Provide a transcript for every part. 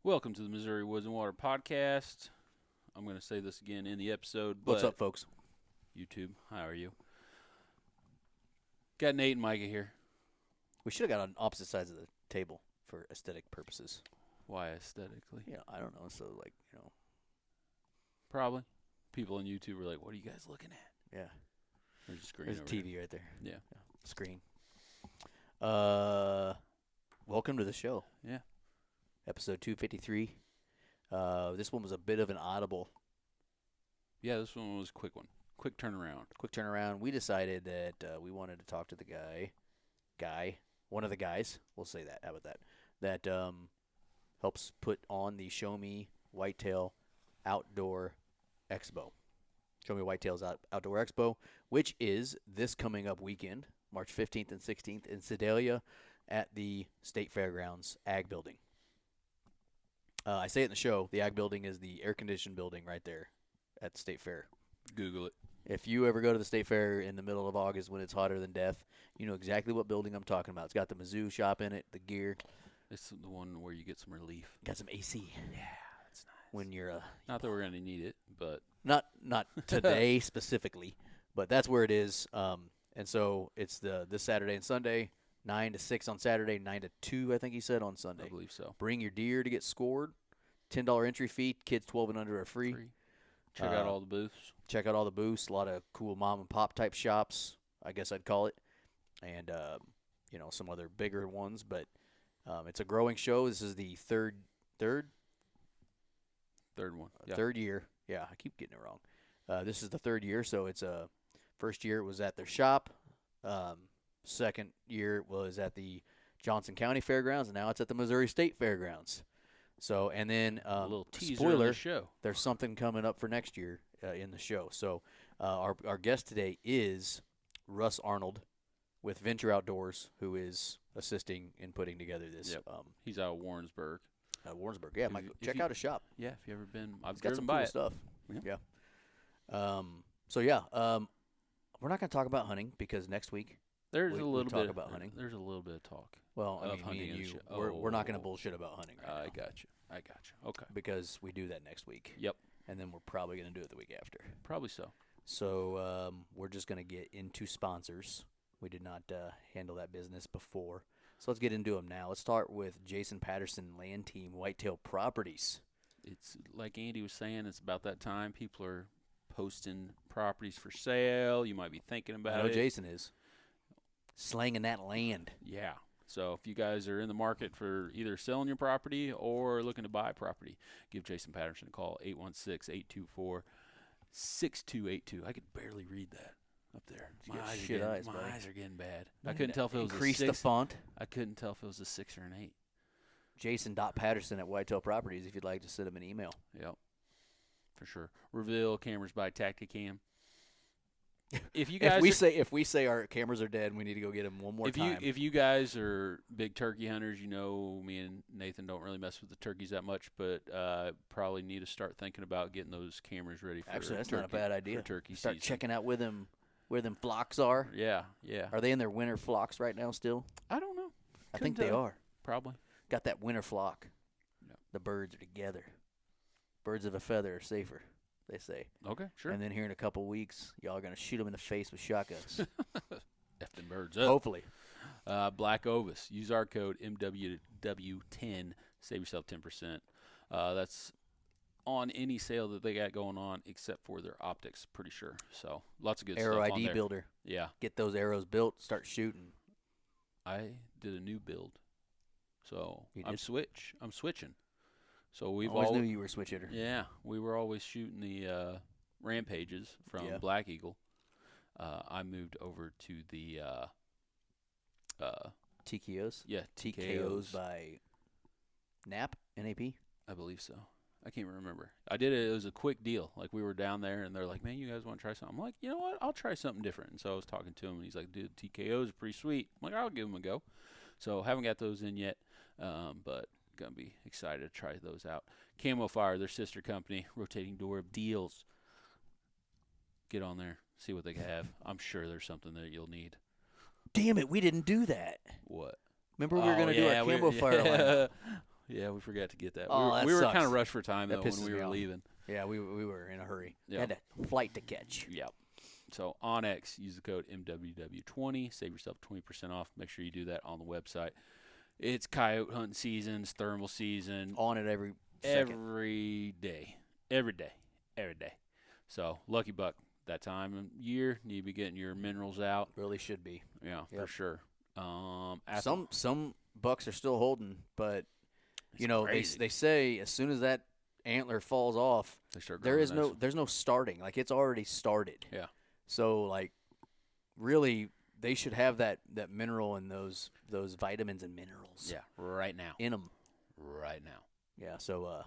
Welcome to the Missouri Woods and Water Podcast. I'm going to say this again in the episode. What's up, folks? YouTube, how are you? Got Nate and Micah here. We should have got on opposite sides of the table for aesthetic purposes. Why aesthetically? Yeah, I don't know. So, Probably. People on YouTube were like, what are you guys looking at? Yeah. There's a screen There's a over TV there. right there. Yeah. Screen. Welcome to the show. Yeah. Episode 253. This one was a bit of an audible. Yeah, this one was a quick one. Quick turnaround. Quick turnaround. We decided that we wanted to talk to the one of the guys. We'll say that. How about that? That helps put on the Show-Me Whitetail Outdoor Expo. Show-Me Whitetails Outdoor Expo, which is this coming up weekend, March 15th and 16th in Sedalia at the State Fairgrounds Ag Building. I say it in the show, the Ag Building is the air-conditioned building right there at the State Fair. Google it. If you ever go to the State Fair in the middle of August when it's hotter than death, you know exactly what building I'm talking about. It's got the Mizzou shop in it, the gear. It's the one where you get some relief. Got some AC. Yeah, that's nice. When you're Not that we're going to need it, but not today specifically, but that's where it is. And so it's this Saturday and Sunday, 9 to 6 on Saturday, 9 to 2, I think he said, on Sunday. I believe so. Bring your deer to get scored. $10 entry fee. Kids 12 and under are free. Check out all the booths. Check out all the booths. A lot of cool mom and pop type shops, I guess I'd call it, and some other bigger ones. But it's a growing show. This is the third one. Yeah. Third year. Yeah, I keep getting it wrong. This is the third year, so it's first year it was at their shop. Second year was at the Johnson County Fairgrounds, and now it's at the Missouri State Fairgrounds. So, and then a little teaser spoiler, of the show. There's something coming up for next year in the show. So our guest today is Russ Arnold with Venture Outdoors, who is assisting in putting together this. Yep. He's out of Warrensburg. Warrensburg, yeah. Check out his shop. Yeah, if you ever been, I've got some by cool it. stuff. Yeah. We're not going to talk about hunting because next week there's we a little talk bit about hunting. There's a little bit of talk. Well, I mean, hunting me and in the you, show. we're not going to bullshit about hunting right now. I got you. Okay. Because we do that next week. Yep. And then we're probably going to do it the week after. Probably so. So we're just going to get into sponsors. We did not handle that business before. So let's get into them now. Let's start with Jason Patterson Land Team Whitetail Properties. It's like Andy was saying, it's about that time. People are posting properties for sale. You might be thinking about it. I know Jason is. Slanging that land. Yeah. So if you guys are in the market for either selling your property or looking to buy property, give Jason Patterson a call, 816-824-6282. I could barely read that up there. My eyes are getting bad. I couldn't tell if it was Increase a 6. the font. I couldn't tell if it was a 6 or an 8. Jason.Patterson at Whitetail Properties if you'd like to send him an email. Yep. For sure. Reveal cameras by Tactacam. If we say our cameras are dead, we need to go get them one more time. If you guys are big turkey hunters, you know me and Nathan don't really mess with the turkeys that much, but probably need to start thinking about getting those cameras ready for Actually, that's not a bad idea. For turkey Start season. checking out where them flocks are. Yeah. Are they in their winter flocks right now still? I don't know. I think they are. Probably. Got that winter flock. Yeah. The birds are together. Birds of a feather are safer, they say. Okay, sure. And then here in a couple weeks, y'all are going to shoot them in the face with shotguns. F them birds up. Hopefully. Black Ovis. Use our code MWW10. Save yourself 10%. That's on any sale that they got going on except for their optics, pretty sure. So lots of good Arrow stuff on ID there. builder. Yeah. Get those arrows built, start shooting. I did a new build. So I'm switching. So we've always knew you were a switch hitter. Yeah, we were always shooting the Rampages from Black Eagle. I moved over to the TKOs? Yeah, TKOs by NAP, NAP? I believe so. I can't remember. I did it. It was a quick deal. Like, we were down there, and they're like, man, you guys want to try something? I'm like, you know what? I'll try something different. And so I was talking to him, and he's like, dude, TKOs are pretty sweet. I'm like, I'll give them a go. So haven't got those in yet, but going to be excited to try those out. Camofire, their sister company, rotating door of deals. Get on there, see what they have. I'm sure there's something that you'll need. Damn it, we didn't do that. What? Remember we were going to do our Camofire line. Yeah, we forgot to get that. Oh, we were sucks. kind of rushed for time, That though, when pisses we me were off. leaving. Yeah, we were in a hurry. Yeah. Had a flight to catch. Yep. So on X, use the code MWW20. Save yourself 20% off. Make sure you do that on the website. It's coyote hunting season. It's thermal season. On it every second. Every day. Every day. Every day. So, Lucky Buck, that time of year, you need to be getting your minerals out. Really should be. Yeah, Yep. for sure. Some bucks are still holding, but you know they say as soon as that antler falls off, they start there's no starting. Like it's already started. Yeah. So like, really, they should have that mineral and those vitamins and minerals. Yeah, right now. In them. Right now. Yeah. So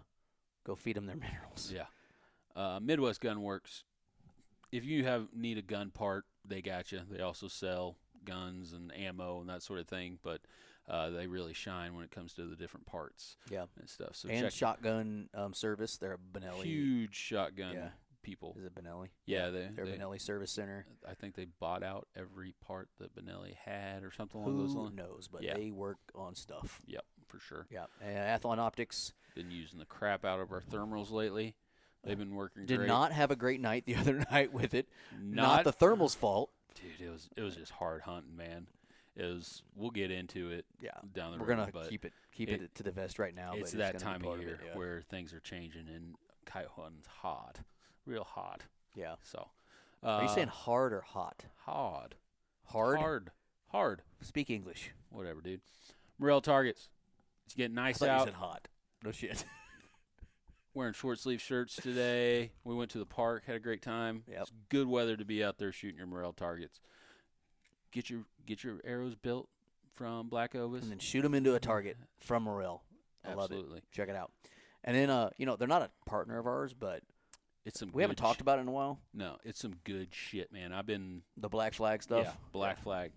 go feed them their minerals. Yeah. Midwest Gun Works. If you need a gun part, they got you. They also sell guns and ammo and that sort of thing, but they really shine when it comes to the different parts. Yeah. And stuff. So and shotgun service. They're a Benelli. Huge shotgun people. Is it Benelli? Yeah, they're Benelli Service Center. I think they bought out every part that Benelli had or something along those lines. Who knows? But they work on stuff. Yep, for sure. Yeah. Athlon Optics. Been using the crap out of our thermals lately. They've been working Did great. not have a great night the other night with it. Not the thermal's fault. Dude, it was just hard hunting, man. We'll get into it down the road. We're gonna keep it to the vest right now. It's but that it's time of year it, where things are changing and coyote hunting's hot. Real hot. Yeah. So are you saying hard or hot? Hard. Hard. Speak English. Whatever, dude. Morrell Targets. It's getting nice I thought out. You said hot. No shit. Wearing short sleeve shirts today. We went to the park, had a great time. Yep. It's good weather to be out there shooting your Morrell Targets. Get your arrows built from Black Ovis. And then shoot them into a target from Morrell. I love it. Check it out. And then they're not a partner of ours, but we haven't talked about it in a while. No, it's some good shit, man. I've been the Black Flag stuff. Yeah, Black Flag.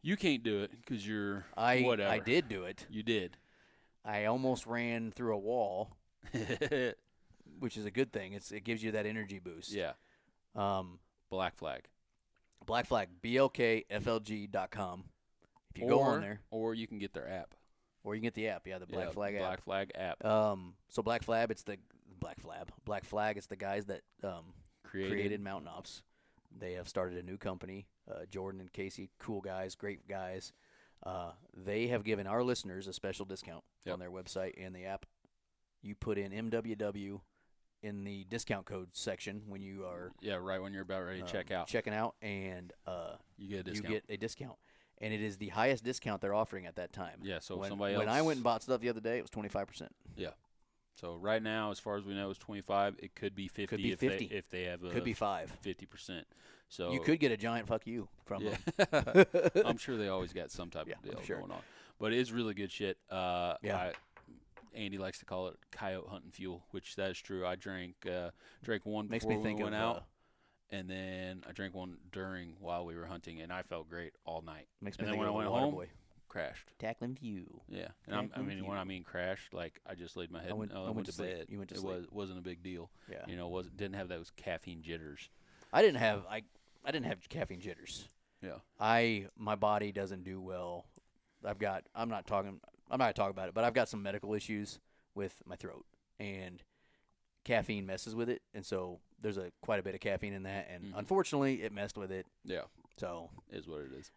You can't do it because you're whatever. I did do it. You did. I almost ran through a wall. Which is a good thing. It gives you that energy boost. Yeah. Black Flag. Black Flag, blkflg.com. If you go on there. Or you can get their app. Or you can get the app, the Black Flag app. Black Flag app. So Black Flag, it's the guys that created Mountain Ops. They have started a new company. Jordan and Casey, cool guys, great guys. They have given our listeners a special discount on their website and the app. You put in MWW in the discount code section when you are right when you're about ready to checking out, and you get a discount. You get a discount, and it is the highest discount they're offering at that time. Yeah, so when I went and bought stuff the other day, it was 25%. Yeah, so right now, as far as we know, it's 25. It could be 50. Could be 50 if they have could be 50%. So you could get a giant fuck you from them. I'm sure they always got some type of deal going on, but it's really good shit. Andy likes to call it coyote hunting fuel, which that is true. I drank one before we went out, and then I drank one while we were hunting, and I felt great all night. Makes me and then think when I of went home, Boy. Crashed. Tackling view. Yeah, and when I mean crashed, like I just laid my head. I went to bed. You went to sleep. It wasn't a big deal. Yeah. Didn't have those caffeine jitters. I didn't have caffeine jitters. Yeah. My body doesn't do well. I'm not going to talk about it, but I've got some medical issues with my throat, and caffeine messes with it, and so there's quite a bit of caffeine in that, and unfortunately, it messed with it. Yeah. So is what it is.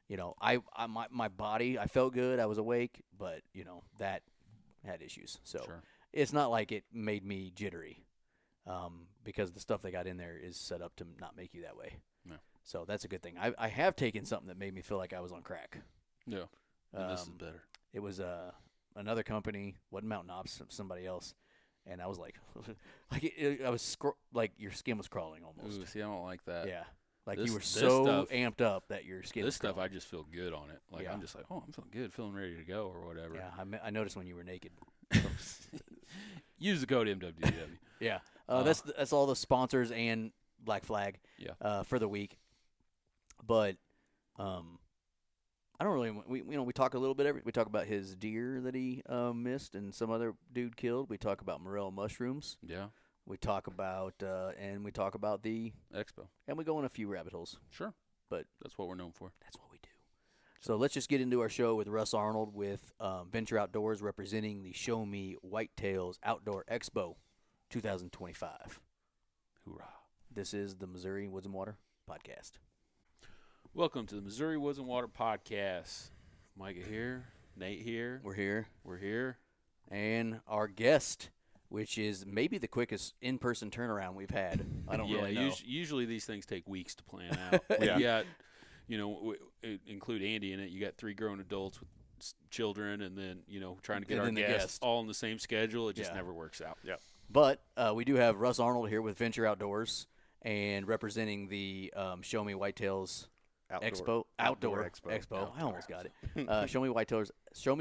My body, I felt good, I was awake, but that had issues. So it's not like it made me jittery, because the stuff they got in there is set up to not make you that way. No. So that's a good thing. I have taken something that made me feel like I was on crack. Yeah. And this is better. It was another company, wasn't Mountain Ops, somebody else, and I was like, like your skin was crawling almost. Ooh, see, I don't like that. Yeah, like you were so amped up that your skin. This stuff, I just feel good on it. Like I'm just like, I'm feeling good, feeling ready to go or whatever. Yeah, I noticed when you were naked. Use the code MWW. Yeah, that's all the sponsors and Black Flag. Yeah. For the week, but I don't really. We talk a little bit. We talk about his deer that he missed and some other dude killed. We talk about morel mushrooms. Yeah. We talk about and we talk about the expo, and we go in a few rabbit holes. Sure, but that's what we're known for. That's what we do. So let's just get into our show with Russ Arnold with Venture Outdoors representing the Show-Me Whitetails Outdoor Expo 2025. Hoorah. This is the Missouri Woods and Water podcast. Welcome to the Missouri Woods and Water podcast. Micah here, Nate here. We're here. And our guest, which is maybe the quickest in-person turnaround we've had. I don't really know. Usually these things take weeks to plan out. You got, include Andy in it. You got 3 grown adults with children, and then, trying to get our guests all on the same schedule. It just never works out. Yep. But we do have Russ Arnold here with Venture Outdoors and representing the Show-Me Whitetails Outdoor Expo. I almost got it. Show-Me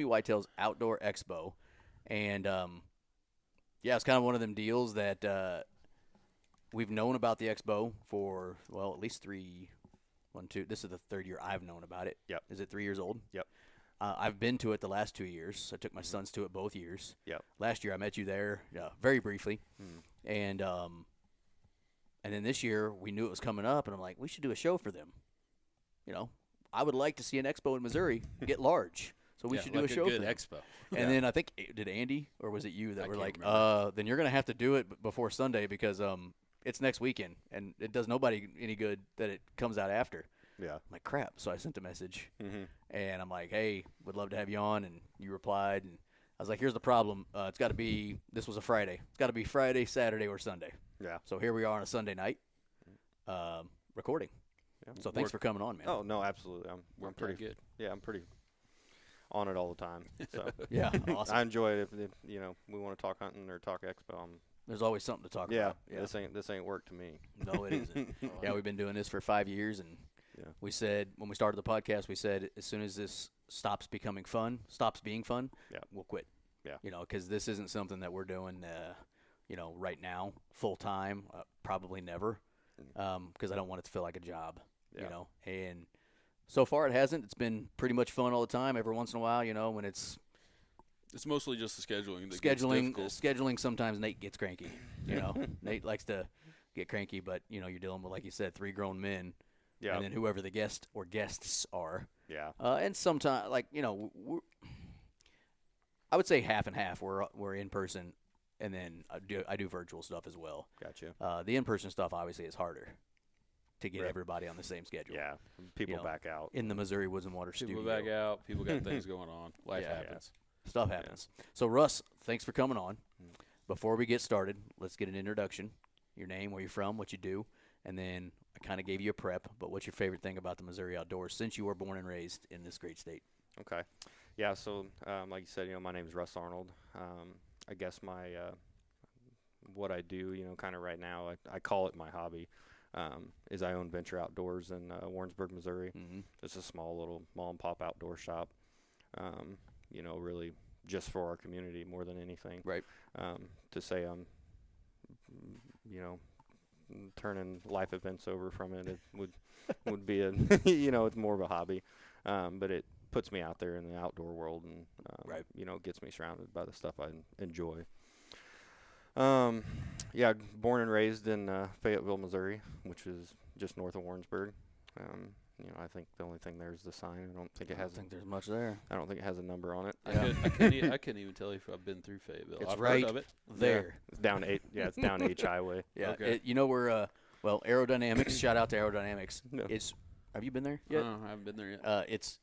Whitetails Outdoor Expo. And, it's kind of one of them deals that we've known about the expo for, at least 3, 1, 2. This is the 3rd year I've known about it. Yep. Is it 3 years old? Yep. I've been to it the last 2 years. I took my sons to it both years. Yep. Last year I met you there very briefly. And then this year we knew it was coming up, and I'm like, we should do a show for them. I would like to see an expo in Missouri get large. So we should do a show for them. Expo. And then I think, did Andy or was it you that were like, then you're going to have to do it before Sunday because it's next weekend, and it does nobody any good that it comes out after. Yeah. I'm like, crap. So I sent a message, and I'm like, hey, would love to have you on, and you replied, and I was like, here's the problem. It's got to be – this was a Friday. It's got to be Friday, Saturday, or Sunday. Yeah. So here we are on a Sunday night recording. Yeah. So thanks for coming on, man. Oh, no, absolutely. I'm pretty good. Yeah, I'm pretty on it all the time. So yeah, awesome. I enjoy it. If we want to talk hunting or talk expo, there's always something to talk about. Yeah, this ain't work to me. No, it isn't. We've been doing this for 5 years, and we said when we started the podcast, we said as soon as this stops being fun, we'll quit. Yeah. Because this isn't something that we're doing, right now full time. Probably never, because I don't want it to feel like a job. And so far it hasn't. It's been pretty much fun all the time. Every once in a while, when it's mostly just the scheduling. Scheduling. Sometimes Nate gets cranky. Nate likes to get cranky, but you're dealing with, like you said, 3 grown men. Yeah. And then whoever the guest or guests are. Yeah. And sometimes, I would say half and half. We're in person, and then I do virtual stuff as well. Gotcha. The in person stuff obviously is harder to get everybody on the same schedule. Yeah. People back out in the Missouri Woods and Water studio. People back out. People got things going on. Life happens. Yeah. Stuff happens. Yeah. So Russ, thanks for coming on. Before we get started, let's get an introduction. Your name, where you're from, what you do, and then I kind of gave you a prep, but what's your favorite thing about the Missouri outdoors since you were born and raised in this great state? Okay. Yeah, so like you said, my name is Russ Arnold. I guess my what I do, kind of right now, I call it my hobby, is I own Venture Outdoors in Warrensburg, Missouri. It's a small little mom-and-pop outdoor shop, really just for our community more than anything. Right. To say I'm, turning life events over from it would be it's more of a hobby, but it puts me out there in the outdoor world and gets me surrounded by the stuff I enjoy. Born and raised in Fayetteville, Missouri, which is just north of Warrensburg. I think the only thing there is the sign. I don't think there's much there. I don't think it has a number on it. I couldn't even tell you if I've been through Fayetteville. It's I've right heard of it. There. Yeah, it's down 8. Yeah, it's down H Highway. Yeah. Okay. We're Aerodynamics. Shout out to Aerodynamics. No. Have you been there yet? No, I haven't been there yet. It's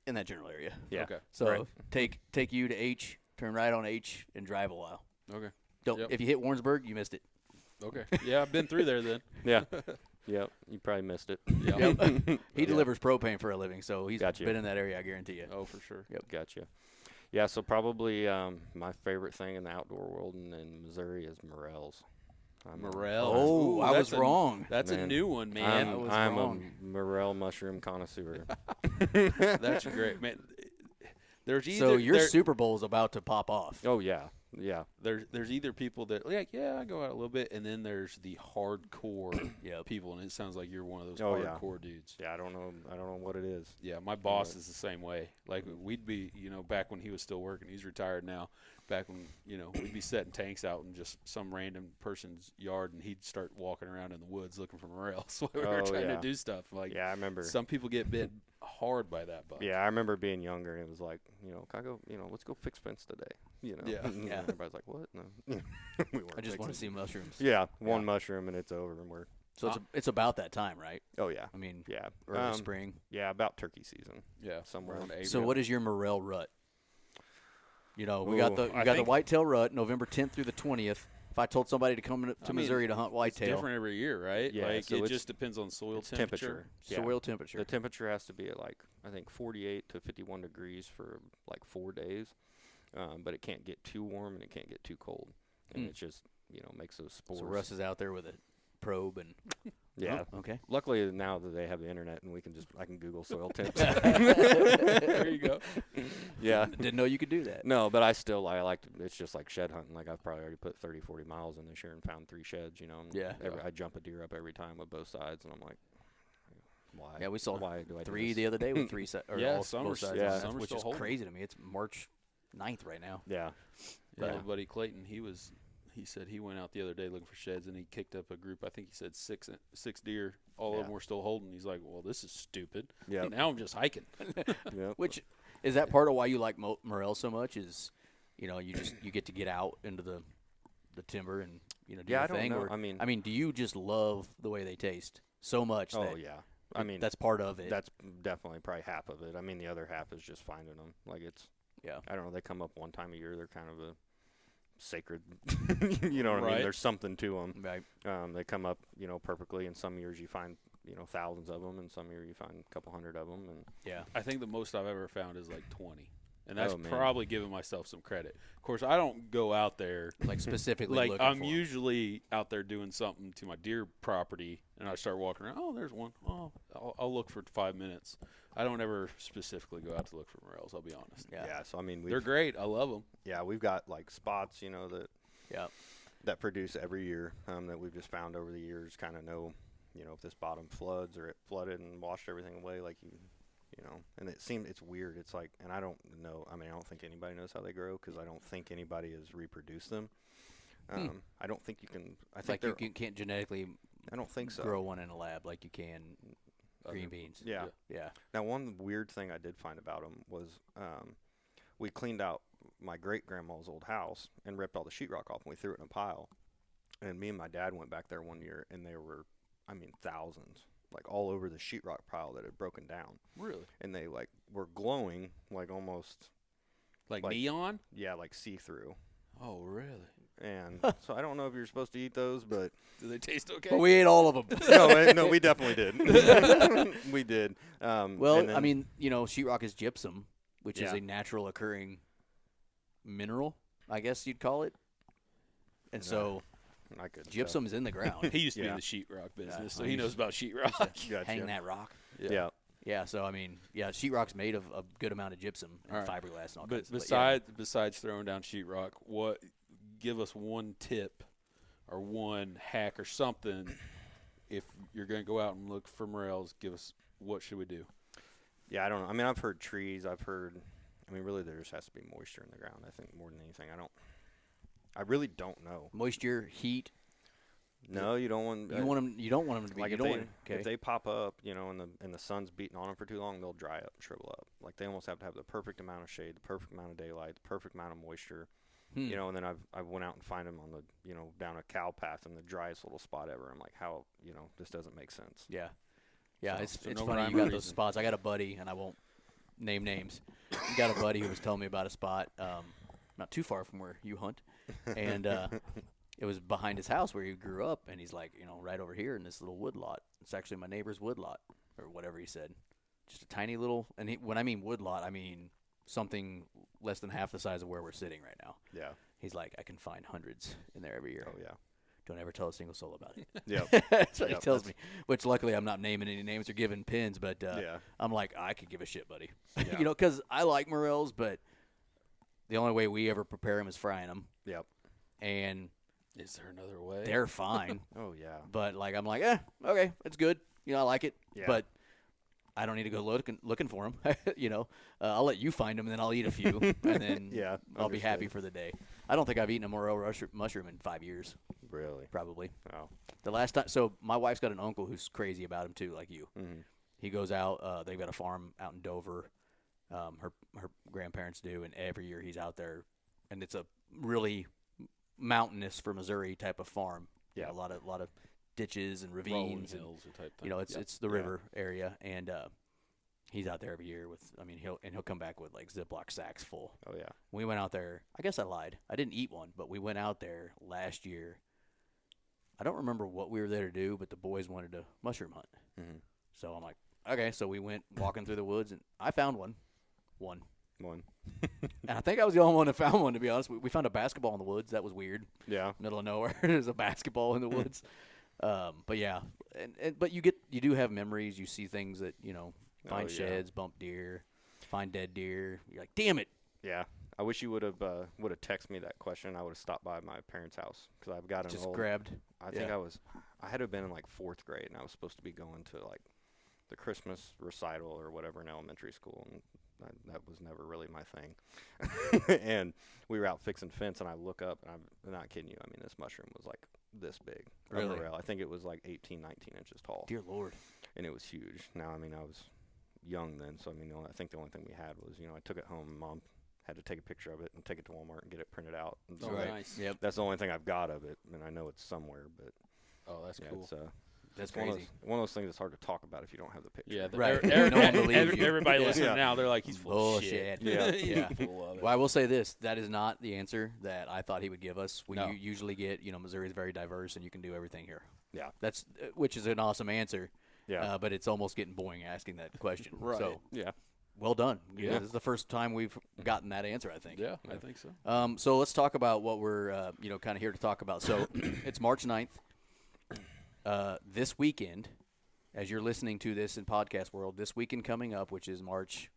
in that general area. Yeah. Okay. So take you to H, turn right on H, and drive a while. Okay. If you hit Warrensburg, you missed it. Okay. Yeah, I've been through there then. Yeah. Yep. You probably missed it. Yep. He delivers propane for a living, so he's Gotcha. been in that area, I guarantee you. Oh, for sure. Yep. Gotcha. Yeah, so probably my favorite thing in the outdoor world in Missouri is morels. Morel. Oh, I was wrong. That's a new one, man. I'm a morel mushroom connoisseur. That's great, man. So your Super Bowl is about to pop off. Oh yeah, yeah. There's either people that I go out a little bit, and then there's the hardcore people, and it sounds like you're one of those hardcore dudes. Yeah, I don't know what it is. Yeah, my boss is the same way. Like we'd be, back when he was still working, he's retired now. back when, we'd be setting tanks out in just some random person's yard, and he'd start walking around in the woods looking for morels while we were trying to do stuff. Like, yeah, I remember. Some people get bit hard by that bug. Yeah, I remember being younger, and it was like, can I go, let's go fix fence today, Yeah. Yeah. Everybody's like, what? No. We weren't I just want to fixing. see mushrooms. Yeah, one mushroom, and it's over, and we're. So it's about that time, right? Oh, yeah. I mean, Yeah. early spring. Yeah, about turkey season. Yeah. Somewhere. Around April. So what is your morel rut? We Ooh, got the I think- whitetail rut, November 10th through the 20th. If I told somebody to come to Missouri to hunt It's whitetail, different every year, right? Yeah, Like, so it it's- just depends on soil It's temperature. Yeah. soil temperature. The temperature has to be at like, I think 48 to 51 degrees for like 4 days. But it can't get too warm and it can't get too cold. And it just, makes those spores. So Russ is out there with a probe and Yeah. Oh, okay. Luckily now that they have the internet and I can Google soil temps. There you go. Yeah. Didn't know you could do that. No, but I like to, it's just like shed hunting. Like I've probably already put 30, 40 miles in this year and found 3 sheds, and Yeah. I jump a deer up every time with both sides, and I'm like, why? Yeah, we saw why do I do 3 this? the other day with 3 or Yeah, all summer's- both sides, yeah, on it, summer's which still is holding. crazy to me. It's March 9th right now. Yeah. Yeah, Yeah. my buddy Clayton, he said he went out the other day looking for sheds, and he kicked up a group. I think he said six deer. All of them were still holding. He's like, well, this is stupid. Yeah. Now I'm just hiking. Yeah. Which is that part of why you like morel so much? Is you get to get out into the timber and do Yeah, your I don't thing. know. Or, I mean, do you just love the way they taste so much? oh that yeah. I mean, that's part of it. that's definitely probably half of it. I mean, the other half is just finding them. Like I don't know. They come up one time a year. They're kind of a sacred, you know what I mean? Right. There's something to them. right. They come up, perfectly. And some years you find, thousands of them, and some years you find a couple hundred of them. And Yeah. I think the most I've ever found is like 20. And that's Oh, man. probably giving myself some credit. Of course, I don't go out there. Like specifically Like, looking I'm for 'em. usually out there doing something to my deer property, and I start walking around. Oh, there's one. Oh, I'll look for 5 minutes. I don't ever specifically go out to look for morels, I'll be honest. Yeah. so I mean, They're great. I love them. yeah, we've got like spots, that Yeah. that produce every year that we've just found over the years. Kind of know, if this bottom floods or it flooded and washed everything away, like and it's weird. It's like, and I don't know. I mean, I don't think anybody knows how they grow because I don't think anybody has reproduced them. I don't think you can. I think Like you can't genetically I don't think so. grow one in a lab like you can green Other- beans. Yeah. Yeah. Now, one weird thing I did find about them was we cleaned out my great-grandma's old house and ripped all the sheetrock off, and we threw it in a pile. And me and my dad went back there one year, and there were, thousands, like all over the sheetrock pile that had broken down. Really? And they, like, were glowing, like almost, Like Like- neon? yeah, like see-through. Oh, really? And so I don't know if you're supposed to eat those, but Do they taste okay? But we ate all of them. no, we definitely did. We did. Well, and then- sheetrock is gypsum, which is Yeah. a natural occurring mineral, I guess you'd call it. And so I couldn't gypsum is in the ground. He used to be in Yeah. the sheetrock business, Yeah, so I he used knows about sheetrock. Gotcha. Hang that rock. Yeah. Yeah, so sheetrock's made of a good amount of gypsum and All right. fiberglass and all But kinds of besides throwing down sheetrock, give us one tip or one hack or something. If you're going to go out and look for morels, give us what should we do? Yeah, I don't know. I mean, I've heard trees. Really there just has to be moisture in the ground, I think, more than anything. I really don't know. moisture, heat. No, you don't want. You don't want them to be. like You if don't they want, okay. if they pop up, and the sun's beating on them for too long, they'll dry up, shrivel up. Like they almost have to have the perfect amount of shade, the perfect amount of daylight, the perfect amount of moisture. And then I went out and find them on the down a cow path in the driest little spot ever. I'm like, how this doesn't make sense. Yeah. So It's no funny rhyme you or got those reason. spots. I got a buddy, and I won't name names. I got a buddy who was telling me about a spot not too far from where you hunt, and it was behind his house where he grew up, and he's like, right over here in this little wood lot. It's actually my neighbor's wood lot, or whatever he said. Just a tiny little, and when I mean wood lot, I mean something less than half the size of where we're sitting right now. Yeah. He's like, I can find hundreds in there every year. Oh yeah. Don't ever tell a single soul about it. Yeah. That's what he Yep, tells me. Which luckily I'm not naming any names or giving pins, but Yeah. I'm like, I could give a shit, buddy. Yeah. Because I like morels, but the only way we ever prepare them is frying them, Yep. and Is there another way? they're fine. Oh yeah. But like, I'm like, okay, it's good. I like it. Yeah. But I don't need to go looking for them. I'll let you find them, and then I'll eat a few, and then I'll be happy for the day. I don't think I've eaten a Morrell mushroom in 5 years. Really? Probably. Oh. The last time, so my wife's got an uncle who's crazy about them too, like you. Mm-hmm. He goes out. They've got a farm out in Dover. Her grandparents do, and every year he's out there, and it's a really mountainous for Missouri type of farm. Yeah, a lot of ditches and ravines and hills type thing. It's the river area, and he's out there every year with. I mean, he'll come back with like Ziploc sacks full. Oh yeah. We went out there. I guess I lied. I didn't eat one, but we went out there last year. I don't remember what we were there to do, but the boys wanted to mushroom hunt. Mm-hmm. So I'm like, okay. So we went walking through the woods, and I found one. And I think I was the only one that found one, to be honest. We found a basketball in the woods. That was weird. Yeah. Middle of nowhere. There's a basketball in the woods. But yeah, but you do have memories. You see things that, find sheds, bump deer, find dead deer. You're like, damn it. Yeah. I wish you would have texted me that question. I would have stopped by my parents' house because I've got an just old. grabbed. I think I had to have been in like 4th grade, and I was supposed to be going to like the Christmas recital or whatever in elementary school, and that was never really my thing. And we were out fixing fence, and I look up, and I'm not kidding you. I mean, this mushroom was like this big. Really? I think it was like 18, 19 inches tall. Dear Lord. And it was huge. Now, I mean, I was young then, so I mean, I think the only thing we had was, I took it home. Mom had to take a picture of it and take it to Walmart and get it printed out. And so nice. Yep. that's the only thing I've got of it, and I know it's somewhere. But that's cool. It's, That's it's crazy. one of those things that's hard to talk about if you don't have the picture. Yeah, right. No one believes you. everybody listening now, they're like, he's full of shit. Yeah. He's full of it. Well, I will say this: that is not the answer that I thought he would give us. We No. usually get, Missouri is very diverse, and you can do everything here. Yeah. That's which is an awesome answer. Yeah. But it's almost getting boring asking that question. Right. So Yeah. well done. Yeah. This is the first time we've gotten that answer, I think. Yeah, I think so. So let's talk about what we're, kind of here to talk about. So it's March 9th. This weekend, as you're listening to this in podcast world, this weekend coming up, which is March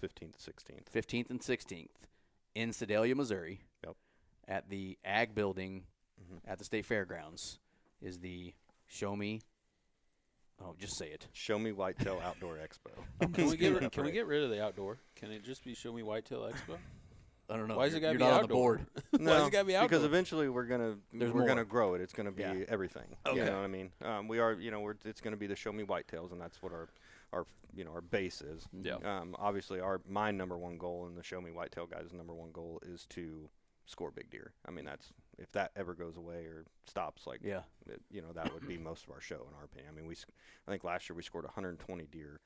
15th and 16th, in Sedalia, Missouri, at the Ag Building at the State Fairgrounds, is the Show-Me. Oh, just say it. Show-Me Whitetail Outdoor Expo. Can we get rid of the outdoor? Can it just be Show-Me Whitetail Expo? I don't know. Why is it got to You're be not outdoor? on the board. No, Why does it got to be outdoor? because eventually we're gonna grow it. It's gonna be everything. Okay. You know what I mean? We are. It's gonna be the Show-Me Whitetails, and that's what our base is. Yeah. Obviously, my number one goal, and the Show-Me Whitetail guys' number one goal is to score big deer. I mean, that's if that ever goes away or stops, like that would be most of our show, in our opinion. I mean, I think last year we scored 120 deer,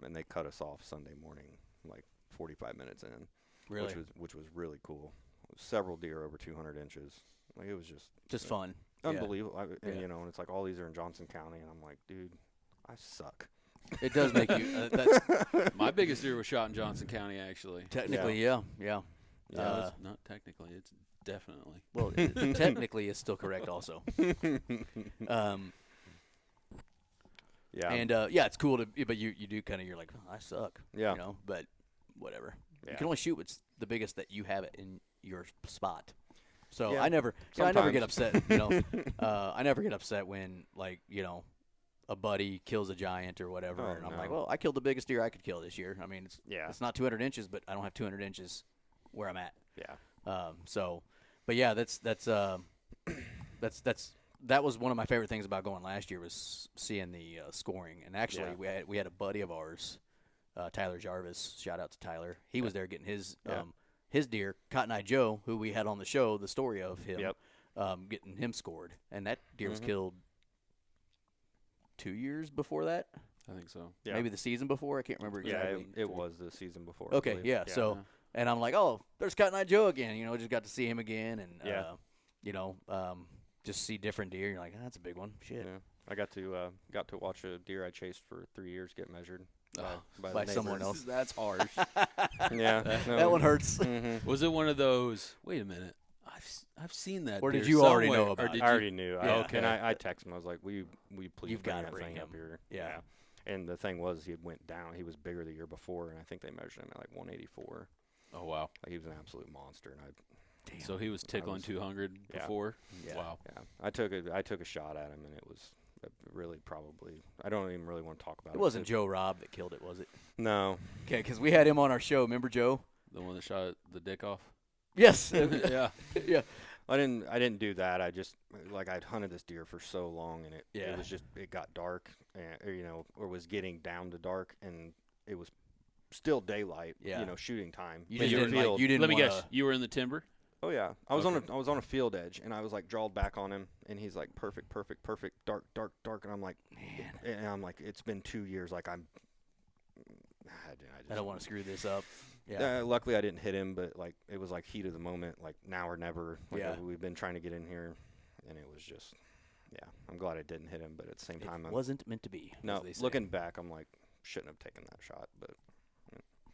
and they cut us off Sunday morning, like 45 minutes in. Really? Which was really cool. Several deer over 200 inches. Like, it was just fun. unbelievable. And and it's like all these are in Johnson County, and I'm like, dude, I suck. It does make you. My biggest deer was shot in Johnson County, actually. Technically, yeah. It's not technically. It's definitely. Well, technically, it's still correct also. Yeah. And it's cool but you do kind of, you're like, oh, I suck. Yeah. But whatever. Yeah. You can only shoot what's the biggest that you have it in your spot. So Yeah. I never Sometimes. get upset. I never get upset when, like, a buddy kills a giant or whatever, and I'm like, well, I killed the biggest deer I could kill this year. I mean, it's not 200 inches, but I don't have 200 inches where I'm at. Yeah. But yeah, that was one of my favorite things about going last year, was seeing the scoring. And actually, we had a buddy of ours, Tyler Jarvis. Shout out to Tyler. He was there getting his deer, Cotton Eye Joe, who we had on the show, the story of him, getting him scored. And that deer was killed 2 years before that. I think so. Yeah. Maybe the season before. I can't remember exactly. Yeah, it was the season before. I Okay, believe. yeah. So, and I'm like, oh, there's Cotton Eye Joe again. Just got to see him again, and just see different deer. You're like, that's a big one. Shit. Yeah. I got to watch a deer I chased for 3 years get measured by someone else. That's harsh. Yeah, that one hurts. Mm-hmm. Was it one of those? Wait a minute. I've seen that. Or did deer you already somewhere. know about I it? already knew. Okay. And I texted him. I was like, "Will you please You've bring gotta that bring thing him. up here?" Yeah. And the thing was, he had went down. He was bigger the year before, and I think they measured him at like 184. Oh wow. Like, he was an absolute monster. And So he was tickling 200 Yeah. before. Yeah. Wow. I took a shot at him, and it was really probably. I don't even really want to talk about it. It wasn't Joe Robb that killed it, was it? No. Okay, because we had him on our show. Remember Joe? The one that shot the dick off. Yes. Yeah. Yeah. I didn't do that. I just I'd hunted this deer for so long, and it was just it got dark, and or was getting down to dark, and it was still daylight. Yeah. Shooting time. You in just the didn't field. you didn't Let me wanna, guess. You were in the timber. Oh yeah, I was Okay. I was on a field edge, and I was like drawled back on him, and he's like perfect, dark, and I'm like, Man, and I'm like, it's been 2 years, like I I don't want to screw this up. Yeah. Luckily, I didn't hit him, but like it was like heat of the moment, like now or never. Like Yeah. we've been trying to get in here, and it was just, yeah. I'm glad I didn't hit him, but at the same time, It wasn't meant to be. no. as they say. Looking back, I'm like, shouldn't have taken that shot, but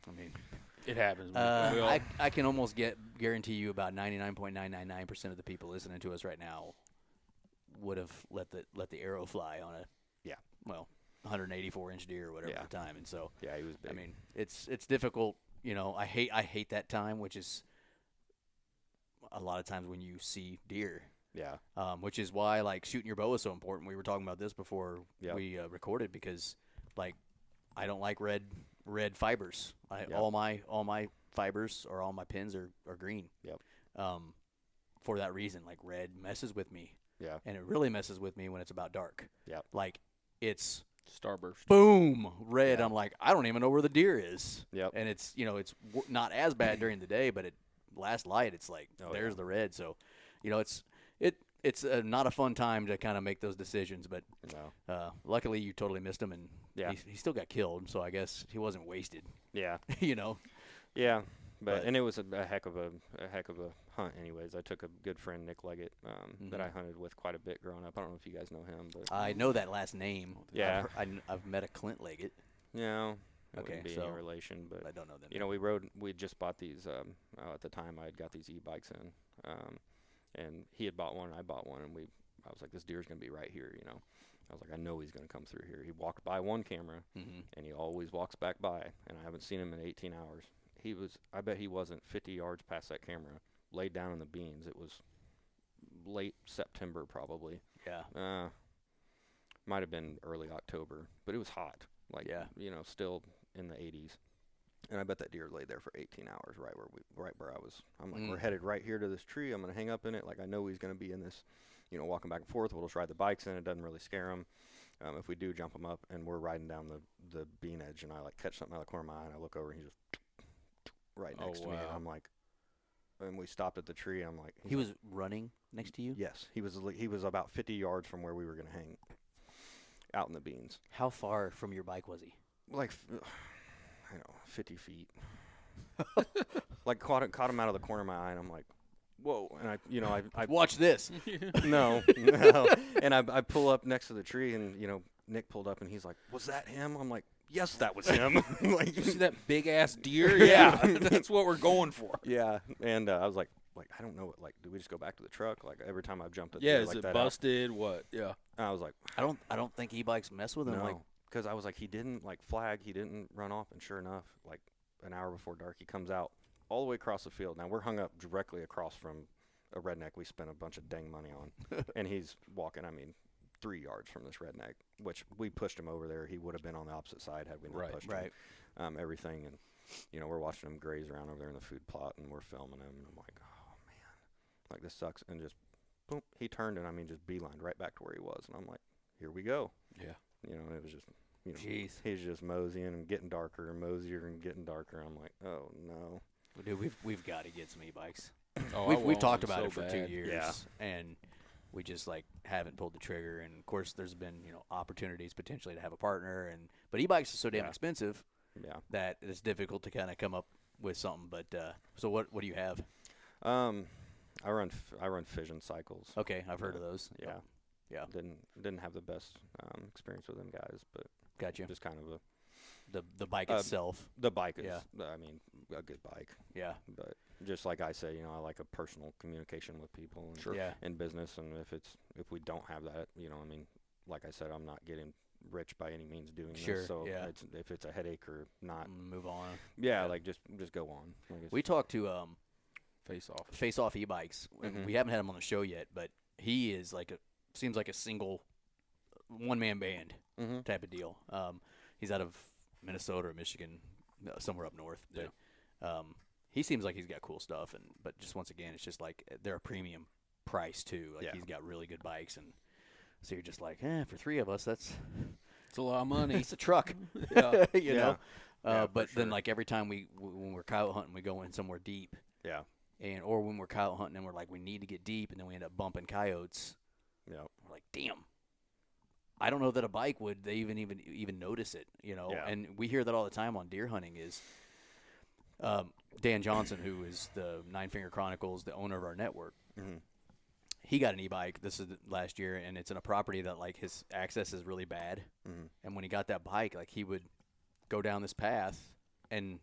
I mean, It happens. We all, I can almost guarantee you about 99.999% of the people listening to us right now would have let the arrow fly on a 184-inch deer or whatever Yeah. at the time, and so yeah, he was big. I mean it's difficult. I hate that time, which is a lot of times when you see deer. yeah, Which is why like shooting your bow is so important. We were talking about this before Yep. we recorded, because like I don't like red fibers. Yep. All my fibers or all my pins are green. Yep. For that reason, like red messes with me, yeah, and it really messes with me when it's about dark. Yep. Like it's Starburst. boom red. Yeah. I'm like, I don't even know where the deer is. Yep. And it's not as bad during the day, but at last light, it's like Oh, there's yeah. the red. So, it's not a fun time to kind of make those decisions. But no, luckily, you totally missed him, and Yeah. he still got killed. So I guess he wasn't wasted. yeah, Yeah. but But- and it was a heck of a hunt. Anyways, I took a good friend Nick Leggett that I hunted with quite a bit growing up. I don't know if you guys know him, but I know that last name. Yeah. I've met a Clint Leggett. yeah, it Okay, wouldn't be so- any relation, but I don't know them. we just bought these, at the time I had got these e-bikes in, and he had bought one, and I bought one, and I was like, this deer's going to be right here, I was like, I know he's going to come through here. He walked by one camera, Mm-hmm. and he always walks back by, and I haven't seen him in 18 hours. I bet he wasn't 50 yards past that camera, laid down in the beans. It was late September probably. Yeah. Might have been early October, but it was hot. Like, Yeah. Still in the 80s. And I bet that deer laid there for 18 hours, right where I was. I'm like, we're headed right here to this tree. I'm going to hang up in it. Like, I know he's going to be in this, walking back and forth. We'll just ride the bikes in. It doesn't really scare him. If we do jump him up and we're riding down the bean edge, and I like catch something out of the corner of my eye, and I look over, and he's just right next to me, and wow. I'm like, and we stopped at the tree. I'm like, He was running next to you. yes, he was about 50 yards from where we were going to hang, out in the beans. How far from your bike was he? Like, 50 feet. Like caught him out of the corner of my eye, and I'm like, whoa. And I Watch this. no. And I pull up next to the tree, and Nick pulled up, and he's like, was that him? I'm like, yes, that was him. Like, You see that big ass deer? Yeah. That's what we're going for. yeah. And I was like, I don't know. Like, do we just go back to the truck? Like, every time I've jumped at Yeah, deer is like it that busted? What? Yeah. and I was like, I don't think e-bikes mess with him. no. Like, Because I was like, he didn't like flag, he didn't run off, and sure enough, like an hour before dark, he comes out all the way across the field. Now we're hung up directly across from a redneck we spent a bunch of dang money on, and he's walking, 3 yards from this redneck, which we pushed him over there. He would have been on the opposite side had we not Right, pushed right. him. Everything, and we're watching him graze around over there in the food plot, and we're filming him, and I'm like, oh man, like this sucks, and just boom, he turned, and just beelined right back to where he was, and I'm like, here we go. Yeah. And it was just. Jeez. He's just moseying and getting darker and mosier and getting darker. I'm like, oh no. Dude, we've got to get some e-bikes. Oh, I We've want talked one about so it for bad. 2 years, Yeah. and we just like haven't pulled the trigger. And of course, there's been opportunities potentially to have a partner, but e-bikes are so damn Yeah. expensive Yeah. that it's difficult to kind of come up with something. But so what do you have? I run fission cycles. Okay, I've heard Yeah. of those. Yeah. Yeah. Didn't have the best experience with them guys, but Gotcha. just kind of The bike itself. the bike is Yeah. A good bike. Yeah. But just like I say, I like a personal communication with people and Sure. Yeah. in business, and if we don't have that, like I said, I'm not getting rich by any means doing Sure, this. So yeah. if it's a headache or not, Move on. yeah, Yeah. like just go on. Like it's- We talked to Face off. Face Off e-bikes. Mhm. We haven't had him on the show yet, but he is seems like a single one-man band Mm-hmm. type of deal. He's out of Minnesota or Michigan, somewhere up north. But he seems like he's got cool stuff. But just once again, it's just like they're a premium price too. Like he's got really good bikes, and so you're just like, for 3 of us, it's a lot of money. It's a truck, Yeah. you know. But sure. then like every time when we're coyote hunting, we go in somewhere deep. Yeah. Or when we're coyote hunting and we're like, we need to get deep, and then we end up bumping coyotes. Yeah. We're like, damn. I don't know that a bike would they even notice it, you know. Yeah. And we hear that all the time on deer hunting. Is Dan Johnson, who is the Nine Finger Chronicles, the owner of our network. Mm-hmm. He got an e-bike. This is last year, and it's in a property that like his access is really bad. Mm-hmm. And when he got that bike, like he would go down this path, and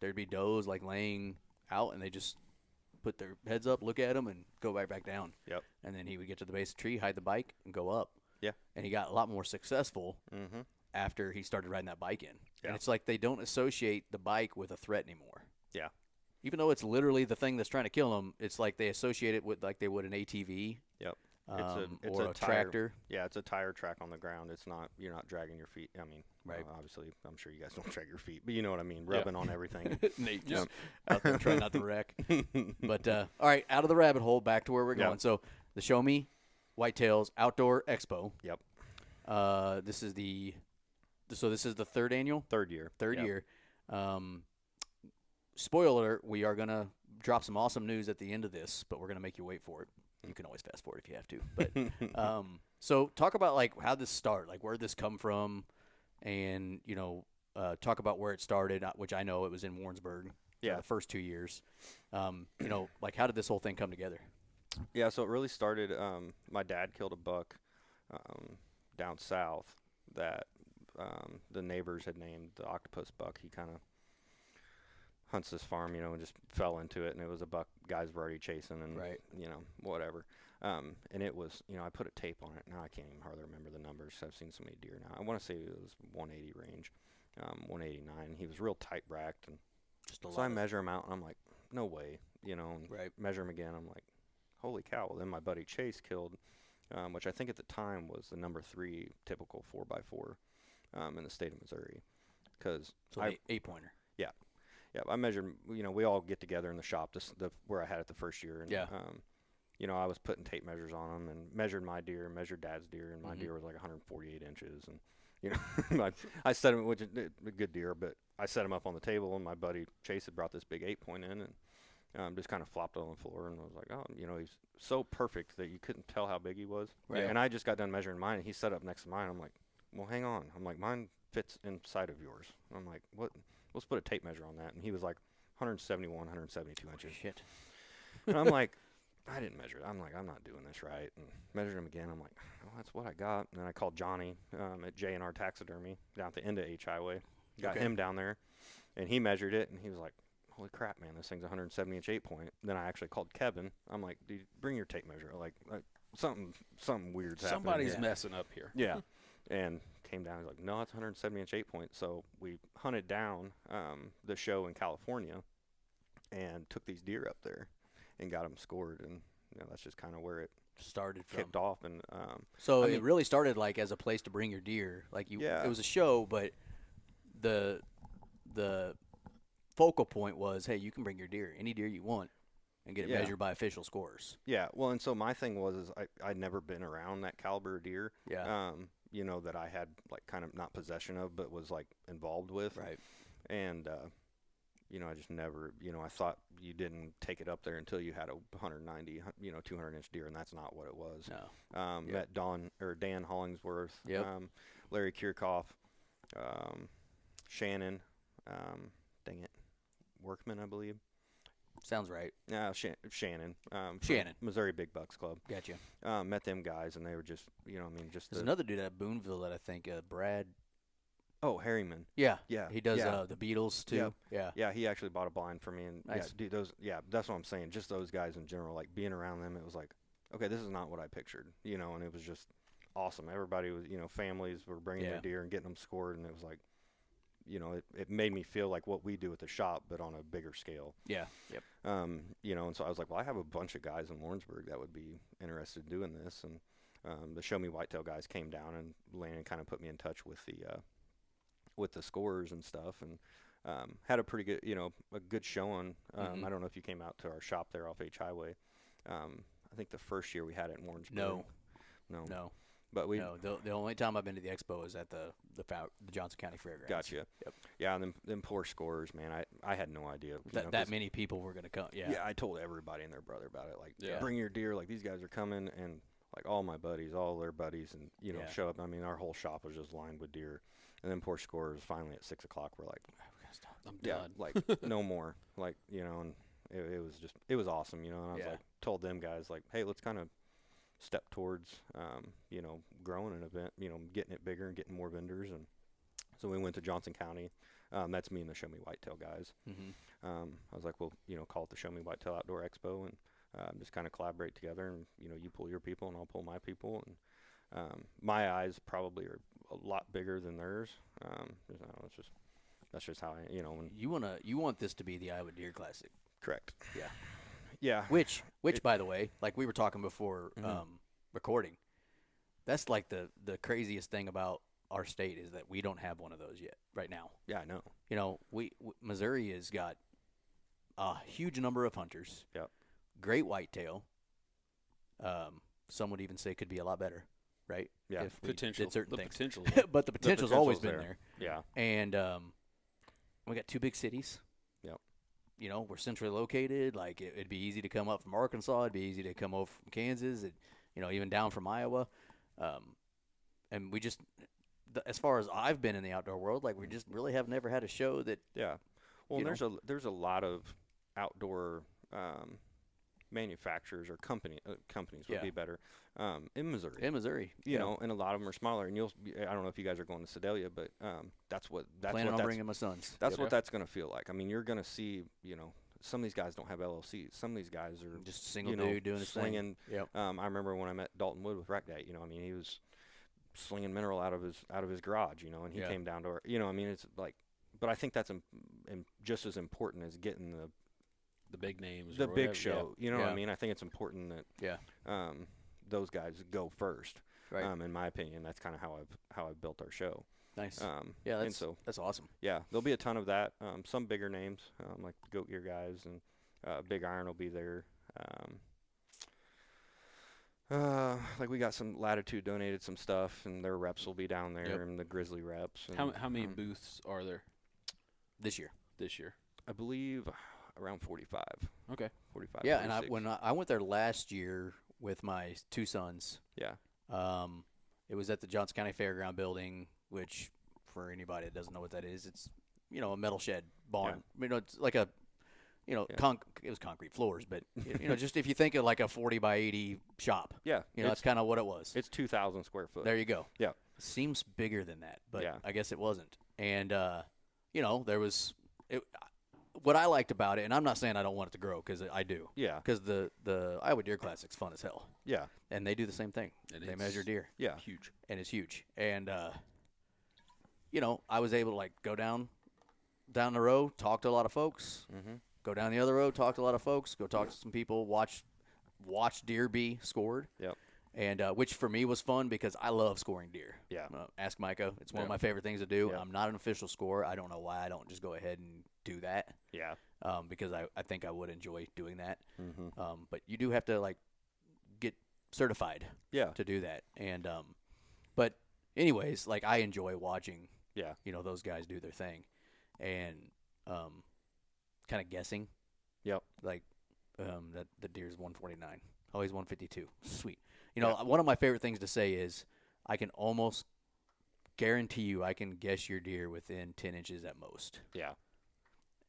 there'd be does like laying out, and they just put their heads up, look at him, and go right back down. Yep. And then he would get to the base of the tree, hide the bike, and go up. Yeah. And he got a lot more successful Mm-hmm. after he started riding that bike in. Yeah. And it's like they don't associate the bike with a threat anymore. Yeah. Even though it's literally the thing that's trying to kill them, it's like they associate it with like they would an ATV. Yep. It's or a tire, tractor. Yeah, it's a tire track on the ground. It's not, you're not dragging your feet. I mean, Right. Obviously, I'm sure you guys don't drag your feet, but you know what I mean, rubbing on everything. Nate just out there trying not to wreck. But all right, out of the rabbit hole, back to where we're going. So the Show-Me Whitetails Outdoor Expo. Yep. This is the third annual. Third year. Year. Spoiler alert, we are going to drop some awesome news at the end of this, but we're going to make you wait for it. You can always fast forward if you have to. But so talk about like how this start, like where this come from, and talk about where it started, which I know it was in Warrensburg. Yeah. The first 2 years. Like how did this whole thing come together? Yeah, so it really started. My dad killed a buck down south that the neighbors had named the octopus buck. He kind of hunts this farm, and just fell into it, and it was a buck guys were already chasing, and whatever. And it was, I put a tape on it. Now I can't even hardly remember the numbers. I've seen so many deer now. I want to say it was 180 range, 189. He was real tight bracked, and so I measure him out, and I'm like, no way, and measure him again. I'm like, holy cow. Well, then my buddy Chase killed, which I think at the time was the number 3 typical 4x4 in the state of Missouri. Because the 8-pointer. Yeah, I measured. We all get together in the shop. Where I had it the first year, and I was putting tape measures on them and measured my deer, measured Dad's deer, and my deer was like 148 inches. And I set him, which is a good deer, but I set him up on the table, and my buddy Chase had brought this big 8-point in, and just kind of flopped on the floor, and I was like, oh, he's so perfect that you couldn't tell how big he was. Right. And I just got done measuring mine, and he set up next to mine. I'm like, well, hang on. I'm like, mine fits inside of yours. I'm like, what? Let's put a tape measure on that. And he was like 171, 172 inches. Shit. And I'm like, I didn't measure it. I'm like, I'm not doing this right. And measured him again. I'm like, well, that's what I got. And then I called Johnny at J&R Taxidermy down at the end of H Highway. Got him down there. And he measured it. And he was like, holy crap, man, this thing's 170-inch 8-point. Then I actually called Kevin. I'm like, dude, bring your tape measure. Like something weird's happening. Somebody's messing up here. Yeah. And came down. He's like, no, it's 170-inch 8-point. So we hunted down the show in California and took these deer up there and got them scored. And that's just kind of where it started kicked off. And so it really started like as a place to bring your deer. Like it was a show, but the focal point was, hey, you can bring your deer, any deer you want, and get it measured by official scores. Yeah. Well, and so my thing was I'd never been around that caliber of deer. Yeah. That I had like kind of not possession of, but was like involved with. Right. And, I just never, I thought you didn't take it up there until you had a 190, 200-inch deer, and that's not what it was. No. Met Dan Hollingsworth, Yep. Larry Kirchhoff, Shannon, Workman, I believe. Sounds right. Shannon. Shannon. Missouri Big Bucks Club. Gotcha. Met them guys, and they were just, just. There's another dude at Booneville that I think, Brad. Oh, Harriman. Yeah. Yeah. He does the Beatles too. Yep. Yeah. Yeah, he actually bought a blind for me, and nice. That's what I'm saying. Just those guys in general, like being around them, it was like, okay, this is not what I pictured, and it was just awesome. Everybody was, families were bringing their deer and getting them scored, and it was like, it made me feel like what we do at the shop, but on a bigger scale. Yeah. Yep. And so I was like, well, I have a bunch of guys in Lawrenceburg that would be interested in doing this. And the Show-Me Whitetail guys came down, and Landon kind of put me in touch with the scores and stuff, and had a pretty good, a good showing. I don't know if you came out to our shop there off H Highway. I think the first year we had it in Warrensburg. No. But the only time I've been to the expo is at the Johnson County Fairgrounds. Gotcha. Yep. Yeah, and them poor scores, man. I had no idea that many people were going to come. Yeah. Yeah, I told everybody and their brother about it. Like, bring your deer. Like, these guys are coming, and like all my buddies, all their buddies, and show up. I mean, our whole shop was just lined with deer, and then poor scores. Finally at 6 o'clock, we're like, I'm done. like no more. Like, and it was awesome. And I was like, told them guys like, hey, let's kind of step towards, growing an event, getting it bigger and getting more vendors. And so we went to Johnson County. That's me and the Show-Me Whitetail guys. I was like, well, call it the Show-Me Whitetail Outdoor Expo, and just kind of collaborate together. And, you pull your people and I'll pull my people. And my eyes probably are a lot bigger than theirs. I don't know, that's just how I, when you want this to be the Iowa Deer Classic. Correct. Yeah. Yeah. Which by the way, like we were talking before recording, that's like the craziest thing about our state is that we don't have one of those yet right now. Yeah, I know. Missouri has got a huge number of hunters. Yep. Great whitetail. Some would even say could be a lot better, right? Yeah. If we potential. did certain The things. potential. But the potential's always been there. Yeah. And we got two big cities. Yep. We're centrally located. Like it'd be easy to come up from Arkansas. It'd be easy to come over from Kansas. Even down from Iowa. And we just, as far as I've been in the outdoor world, like we just really have never had a show that. Yeah. Well, there's a lot of outdoor manufacturers or companies would be better in Missouri. In Missouri, and a lot of them are smaller. And I don't know if you guys are going to Sedalia, but that's planning on bringing my sons. That's what that's going to feel like. I mean, you're going to see, some of these guys don't have LLCs. Some of these guys are just a single dude doing his slinging. Thing. Yep. I remember when I met Dalton Wood with Rec Day. He was slinging mineral out of his garage. And he came down to our. It's like, but I think that's just as important as getting the big names, the or big whatever. show. You know what I mean? I think it's important that those guys go first. Right. In my opinion, that's kind of how I've built our show. Nice. That's awesome. Yeah, there'll be a ton of that. Some bigger names like Goat Gear guys, and Big Iron will be there. Like we got some Latitude donated some stuff, and their reps will be down there, and the Grizzly reps. And, how many booths are there this year? I believe around 45. Okay. 45. Yeah, 46. and when I went there last year with my two sons. Yeah. It was at the Johnson County Fairground building, which for anybody that doesn't know what that is, it's a metal shed barn. Yeah. It's like a it was concrete floors, but just if you think of like a 40 by 80 shop. Yeah. That's kind of what it was. It's 2,000 square foot. There you go. Yeah. Seems bigger than that, but I guess it wasn't. And there was what I liked about it, and I'm not saying I don't want it to grow, because I do. Yeah. Because the Iowa Deer Classic's fun as hell. Yeah. And they do the same thing. They measure deer. Yeah. Huge. And it's huge. And, I was able to, like, go down the road, talk to a lot of folks. Mm-hmm. Go down the other road, talk to a lot of folks. Go talk to some people. Watch deer be scored. Yep. And which for me was fun because I love scoring deer. Yeah. Ask Micah. It's one of my favorite things to do. Yeah. I'm not an official scorer. I don't know why I don't just go ahead and do that. Yeah. Because I think I would enjoy doing that. Mm-hmm. But you do have to, like, get certified to do that. And but anyways, like, I enjoy watching those guys do their thing. And kind of guessing. Yep. Like that the deer's 149. Oh, he's 152. Sweet. One of my favorite things to say is I can almost guarantee you I can guess your deer within 10 inches at most. Yeah.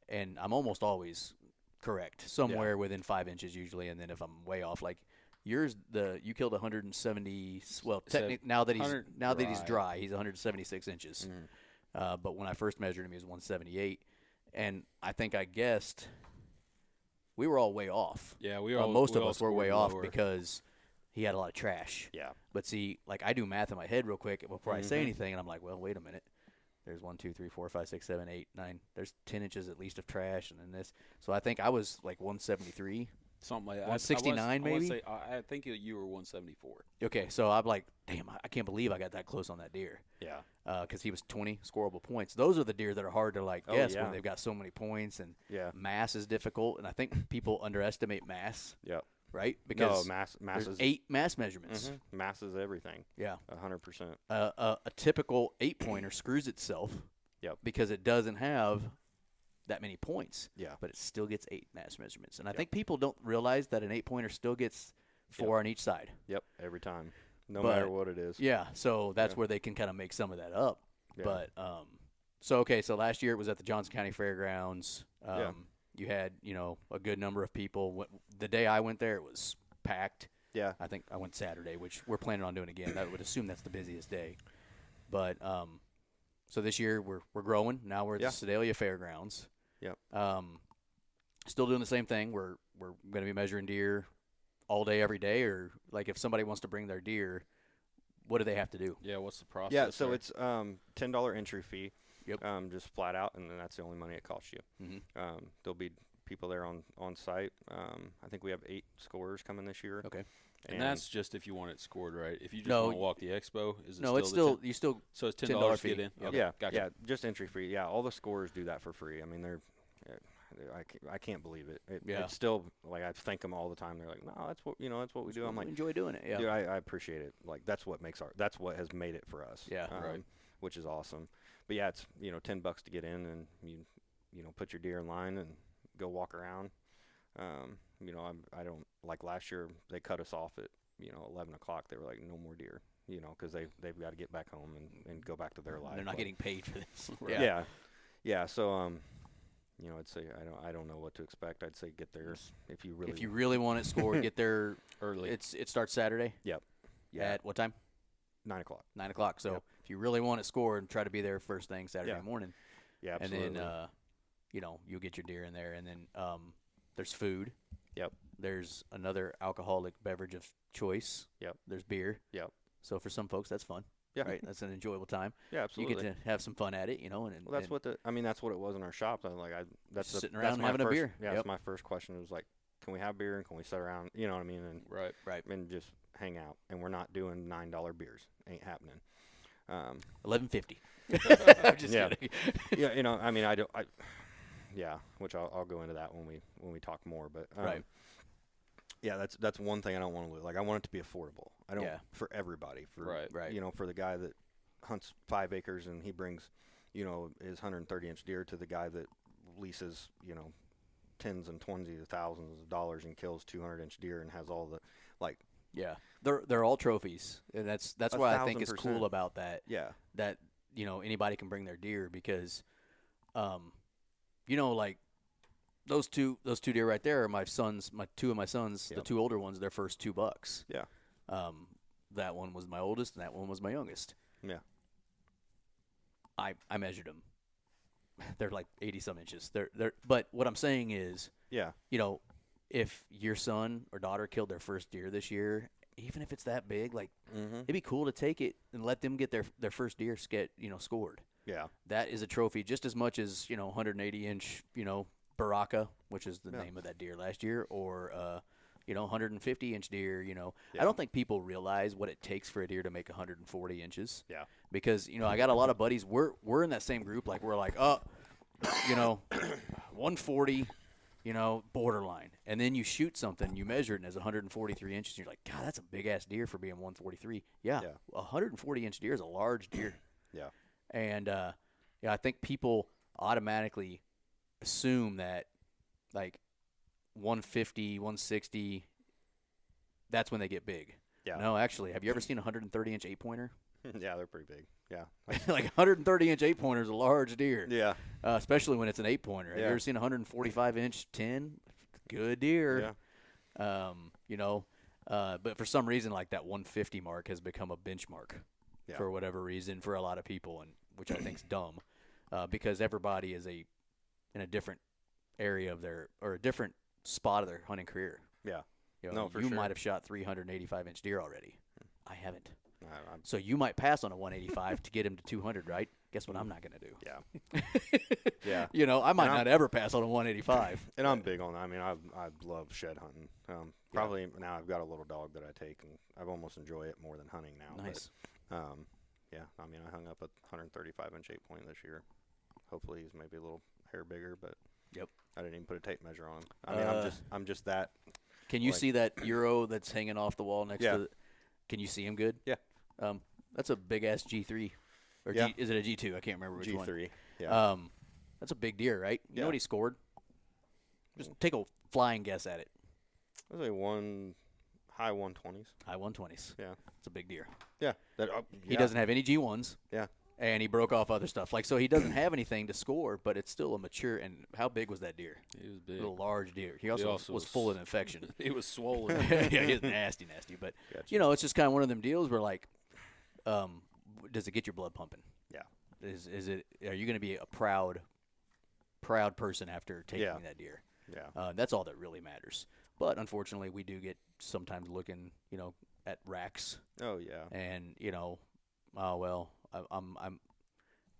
And I'm almost always correct, somewhere within 5 inches usually. And then if I'm way off, like yours, you killed 170. Well, technically now that he's dry, he's 176 inches. Mm-hmm. But when I first measured him, he was 178. And I think I guessed we were all way off. Yeah, most of us were way off because he had a lot of trash. Yeah. But see, like I do math in my head real quick before I say anything, and I'm like, well, wait a minute. There's 1, 2, 3, 4, 5, 6, 7, 8, 9. There's 10 inches at least of trash, and then this. So I think I was like 173. Something like that. 169 maybe? I think you were 174. Okay, so I'm like, damn, I can't believe I got that close on that deer. Yeah. Because he was 20 scoreable points. Those are the deer that are hard to like Oh, guess yeah. when they've got so many points, and Yeah. mass is difficult. And I think people underestimate mass, Yep. right? No, Because mass there's is 8 mass measurements. mass is everything. Yeah. 100%. A typical 8-pointer screws itself Yep. because it doesn't have that many points. Yeah. But it still gets 8 mass measurements. And I Yep. think people don't realize that an 8-pointer still gets 4 on each side. Yep. Every time, no But- matter what it is. Yeah, so that's Yeah. where they can kind of make some of that up. Yeah. But so last year it was at the Johnson County Fairgrounds. Yeah. You had, a good number of people. The day I went there, it was packed. Yeah. I think I went Saturday, which we're planning on doing again. I would assume that's the busiest day. But so this year we're growing. Now we're at Yeah. the Sedalia Fairgrounds. Yep. Still doing the same thing. We're going to be measuring deer all day, every day, or like if somebody wants to bring their deer, what do they have to do? Yeah, what's the process? Yeah. So there? it's $10 entry fee. Yep. Just flat out, and then that's the only money it costs you. Mm-hmm. There'll be people there on site. I think we have 8 scorers coming this year. Okay. And that's just if you want it scored, right? If you just No, want to walk the expo, is it No, still it's the still you still so it's $10 $10 to get in? fee. Okay, Yeah, gotcha. yeah, just entry free. Yeah, all the scorers do that for free. I mean, I can't believe it. Yeah. It's still like I thank them all the time. They're like, no, that's what that's what we do. I'm like, enjoy doing it. Yeah. dude, I appreciate it. Like that's what has made it for us. Yeah, right. Which is awesome. But yeah, it's $10 to get in, and you put your deer in line and go walk around. I don't like last year they cut us off at 11 o'clock. They were like, no more deer. Because they've got to get back home and go back to their life. They're not But- getting paid for this. Yeah. So I'd say I don't know what to expect. I'd say get there if you really If you really want it scored, get there Early. It starts Saturday. Yep. At what time? 9 o'clock. 9 o'clock. So Yep. if you really want it scored, try to be there first thing Saturday Yeah. morning. Yeah, absolutely. And then you'll get your deer in there, and then there's food. Yep. There's another alcoholic beverage of choice. Yep. There's beer. Yep. So for some folks, that's fun. Yeah. Right. That's an enjoyable time. Yeah, absolutely. You get to have some fun at it, and Well, that's that's what it was in our shop. That's Sitting that's around my having a first- beer. Yeah, Yep. that's my first question. It was like, can we have beer and can we sit around? You know what I mean? And right. and just hang out. And we're not doing $9 beers. Ain't happening. $11.50. I'm just Yeah. kidding. Yeah, I mean, yeah, which I'll go into that when we talk more. But Right. Yeah, that's one thing I don't want to lose. Like I want it to be affordable. I don't Yeah. for everybody. For Right. For the guy that hunts 5 acres and he brings, his 130-inch deer to the guy that leases, tens and twenties of thousands of dollars and kills 200-inch deer and has all the Yeah, they're all trophies, and that's what I think is 1,000%. cool about that. Yeah. That anybody can bring their deer because, like those two deer right there are my two of my sons, Yep. the 2 older ones, their first 2 bucks. Yeah. That one was my oldest, and that one was my youngest. Yeah. I measured them. They're like 80 some inches. But what I'm saying is, Yeah. if your son or daughter killed their first deer this year, even if it's that big, like Mm-hmm. it'd be cool to take it and let them get their first deer scored. Yeah. That is a trophy just as much as 180-inch Baraka, which is the Yeah. name of that deer last year, or 150-inch deer. Yeah. I don't think people realize what it takes for a deer to make 140 inches. Yeah. Because I got a lot of buddies. We're in that same group. Like we're like 140. Borderline. And then you shoot something, you measure it, and it's 143 inches. And you're like, God, that's a big-ass deer for being 143. Yeah, Yeah. 140-inch deer is a large deer. Yeah. And, I think people automatically assume that, like, 150, 160, that's when they get big. Yeah. No, actually, have you ever seen a 130-inch 8-pointer? Yeah, they're pretty big. Yeah. Like, 130-inch 8-pointer is a large deer. Yeah. Especially when it's an 8-pointer. Have you Yeah. ever seen a 145-inch 10? Good deer. Yeah. But for some reason, like that 150 mark has become a benchmark Yeah. for whatever reason for a lot of people, and which I think's dumb, because everybody is in a different area of a different spot of their hunting career. Yeah. You No, for you sure. might have shot 385-inch deer already. I haven't. I'm So you might pass on a 185 to get him to 200, right? Guess what I'm not going to do? Yeah. Yeah. You know, I might not ever pass on a 185. And I'm big on that. I mean, I love shed hunting. Probably now I've got a little dog that I take, and I almost enjoy it more than hunting now. Nice. But, yeah, I mean, I hung up a 135-inch 8-point this year. Hopefully he's maybe a little hair bigger, but Yep. I didn't even put a tape measure on him. I mean, I'm just that. Can you see that Euro that's hanging off the wall next Yeah. to the – can you see him good? Yeah. That's a big-ass G3. Or Yeah. is it a G2? I can't remember which one. G3, yeah. That's a big deer, right? You know Yeah. what he scored? Just take a flying guess at it. I was like high 120s. High 120s. Yeah. It's a big deer. Yeah. He doesn't have any G1s. Yeah. And he broke off other stuff. Like, so he doesn't have anything to score, but it's still a mature. And how big was that deer? He was big. A large deer. He also was full of infection. He was swollen. Yeah, he was nasty. But, Gotcha. you know, it's just kind of one of them deals where, like, does it get your blood pumping? Yeah. Is it? Are you going to be a proud person after taking Yeah. that deer? Yeah. That's all that really matters. But unfortunately, we do get sometimes looking, you know, at racks, Oh, yeah. and you know, oh well, I'm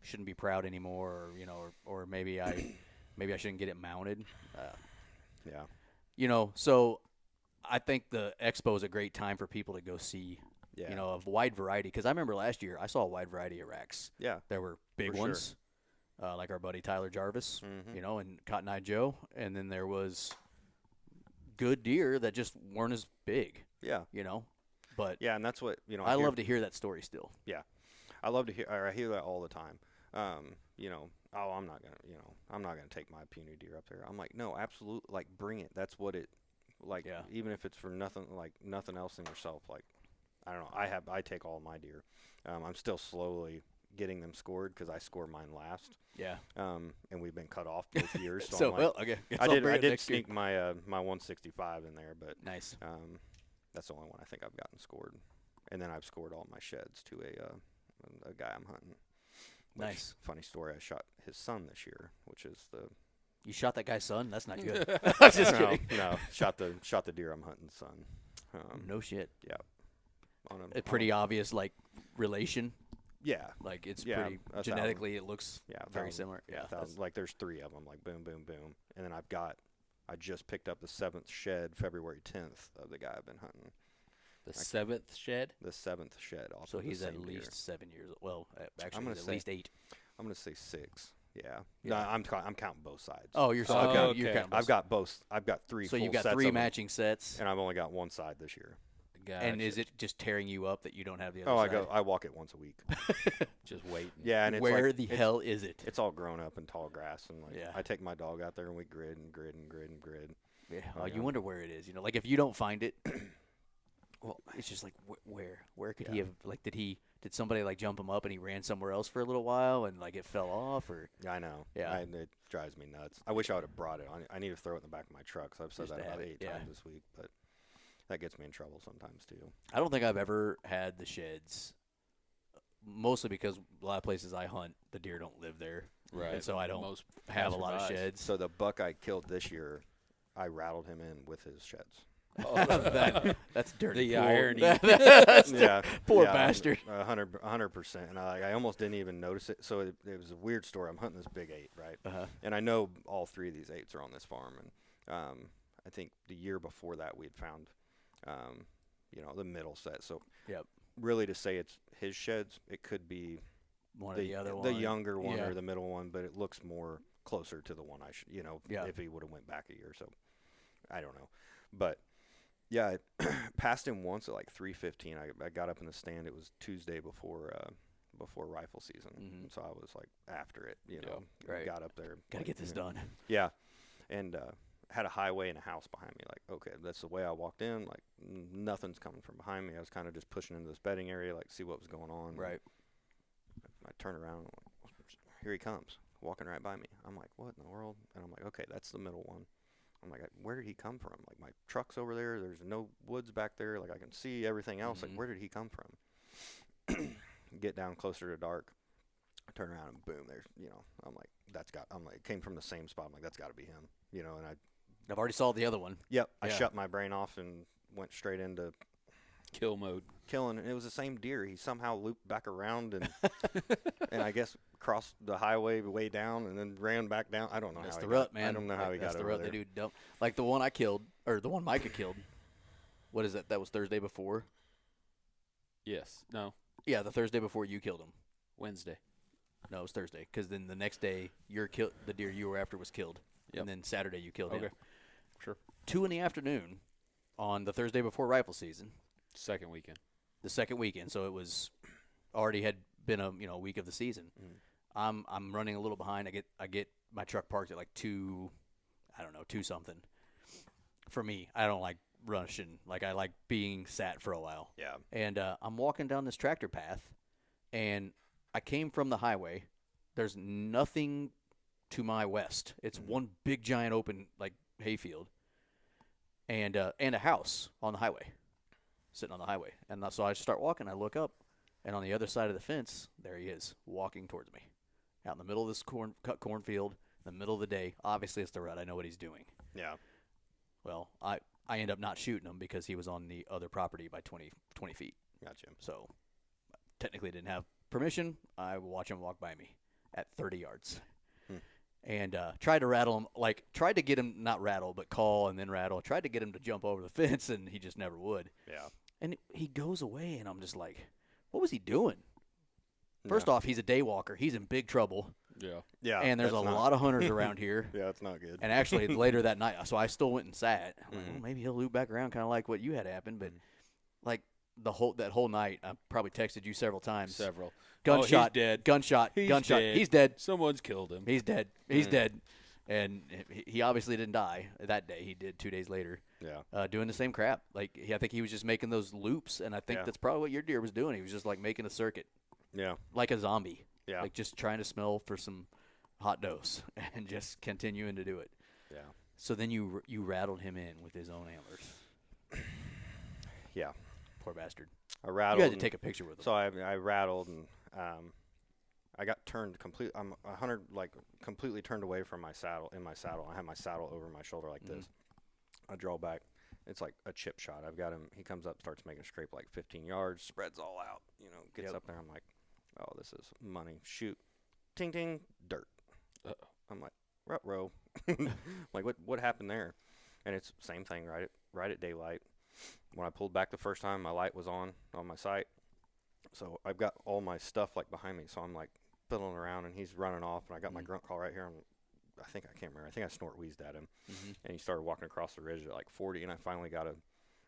shouldn't be proud anymore, or you know, or maybe I shouldn't get it mounted. Yeah. You know, so I think the expo is a great time for people to go see. Yeah. You know, a wide variety. Because I remember last year I saw a wide variety of racks. Yeah. There were big For sure. ones, like our buddy Tyler Jarvis, Mhm. you know, and Cotton Eye Joe. And then there was good deer that just weren't as big, Yeah. you know. But Yeah, and that's what, you know. I love to hear that story still. I love to hear. I hear that all the time. You know, oh, I'm not gonna take my puny deer up there. I'm like, no, absolutely, like bring it. That's what it, like, Yeah. even if it's for nothing else than yourself. Like, I don't know. I take all my deer. I'm still slowly getting them scored because I score mine last. Yeah. And we've been cut off both years. So, So, I'm like, well, okay. I did sneak my my 165 in there, but Nice. that's the only one I think I've gotten scored. And then I've scored all my sheds to a guy I'm hunting. Which, Nice. Funny story, I shot his son this year, which is the You shot that guy's son? That's not good. I'm just no, kidding. no, shot the deer I'm hunting son. No shit. Yeah. A pretty obvious, like, relation. Yeah. Like, it's Yeah, pretty a genetically, it looks Yeah. very similar. Yeah. Like there's 3 of them, like boom, boom, boom, and then I just picked up the 7th shed February 10th of the guy I've been hunting. The 7th shed? The 7th shed. Off So of the he's at same deer. least 7 years old. Well, actually, gonna he's at say- least 8. I'm gonna say 6. Yeah. Yeah. No, I'm counting both sides. Oh, you're Oh, okay. okay. You're counting I've both. got both. I've got 3. So full you've got sets 3 of 'em, matching sets. and I've only got one side this year. Gotcha. And is it just tearing you up that you don't have the other Oh, side? I walk it once a week. just waiting? Yeah, and it's Where like, the it's- hell is it? It's all grown up in tall grass, and like Yeah. I take my dog out there and we grid and grid and grid and grid. Yeah. Oh, You yeah. wonder where it is. You know, like if you don't find it, well, it's just like where could he Yeah. have? Like, did somebody like jump him up and he ran somewhere else for a little while and like it fell off or? Yeah, I know. Yeah. It drives me nuts. I wish I would have brought it. I need to throw it in the back of my truck. So I've said Just to that have about it, 8 yeah. times this week, but that gets me in trouble sometimes too. I don't think I've ever had the sheds. Mostly because a lot of places I hunt, the deer don't live there, Right. and so I don't Most have a lot of passerbys. sheds. So the buck I killed this year, I rattled him in with his sheds. Oh, That's dirty. The poor. irony. That's Yeah, poor yeah, bastard. 100%. And I almost didn't even notice it. So it was a weird story. I'm hunting this big 8, right? Uh-huh. And I know all 3 of these 8s are on this farm. And I think the year before that we had found, the middle set. So Yep. really to say it's his sheds, it could be One of the other the one. younger one Yeah. or the middle one, but it looks more closer to the one I should, Yeah. if he would have went back a year. So I don't know. But yeah, I passed him once at like 3:15. I got up in the stand. It was Tuesday before rifle season. Mhm. So I was like after it, right. got up there. Gotta like, get this done. Yeah. And had a highway and a house behind me. Like, okay, that's the way I walked in. Like, nothing's coming from behind me. I was kind of just pushing into this bedding area, like, see what was going on. Right. I turn around, here he comes, walking right by me. I'm like, what in the world? And I'm like, okay, that's the middle one. I'm like, where did he come from? Like, my truck's over there. There's no woods back there. Like, I can see everything else. Mhm. Like, where did he come from? Get down closer to dark. I turn around and boom, there's, I'm like, it came from the same spot. I'm like, that's got to be him, and I've already saw the other one. Yep. I Yeah. shut my brain off and went straight into Kill mode. killing, and it was the same deer. He somehow looped back around and and I guess crossed the highway way down and then ran back down. I don't know That's how the he rut, got, man. I don't know how he That's got the over rut. there. They do dump. Like the one I killed, or the one Micah killed. What is that? That was Thursday before? Yes. No. Yeah, the Thursday before you killed him. Wednesday. No, it was Thursday. Because then the next day, the deer you were after was killed. Yep. And then Saturday you killed him. Okay. Sure. 2 in the afternoon on the Thursday before rifle season. Second weekend. The second weekend, so it was already had been a week of the season. I'm running a little behind. I get my truck parked at like 2 something. For me, I don't like rushing. Like I like being sat for a while. Yeah. And I'm walking down this tractor path, and I came from the highway. There's nothing to my west. It's one big giant open like hayfield, and a house on the highway, sitting on the highway. And so I start walking. I look up, and on the other side of the fence, there he is, walking towards me, out in the middle of this cut cornfield, in the middle of the day. Obviously, it's the rut. I know what he's doing. Yeah. Well, I end up not shooting him because he was on the other property by 20 feet. Gotcha. So technically didn't have permission. I watch him walk by me at 30 yards. And tried to rattle him, tried to get him, not rattle, but call and then rattle. Tried to get him to jump over the fence, and he just never would. Yeah. And he goes away, and I'm just like, what was he doing? First off, he's a day walker. He's in big trouble. Yeah. Yeah. And there's a lot of hunters around here. Yeah, it's not good. And actually, later that night, so I still went and sat. I'm like, well, maybe he'll loop back around, kind of like what you had happen. But like that whole night, I probably texted you several times. Several. Gunshot, he's dead. Gunshot, He's gunshot. dead. He's dead. Someone's killed him. He's dead. He's dead. And he obviously didn't die that day. He did 2 days later. Yeah. Doing the same crap. Like I think he was just making those loops, and I think that's probably what your deer was doing. He was just like making a circuit, Yeah. like a zombie. Yeah. Like just trying to smell for some hot dose and just continuing to do it. Yeah. So then you rattled him in with his own antlers. Yeah. Poor bastard. I rattled. You had to take a picture with him. So I rattled and I got turned I'm 100 completely turned away from my saddle. In my saddle, I have my saddle over my shoulder like this. I draw back. It's like a chip shot. I've got him. He comes up, starts making a scrape like 15 yards, spreads all out. Gets up there. I'm like, oh, this is money. Shoot, ting ting, dirt. Uh-oh. I'm like, rut-row. Like what happened there? And it's same thing. Right at daylight. When I pulled back the first time, my light was on my sight. So I've got all my stuff like behind me. So I'm like fiddling around, and he's running off, and I got my grunt call right here. I can't remember. I think I snort wheezed at him, and he started walking across the ridge at like 40, and I finally got a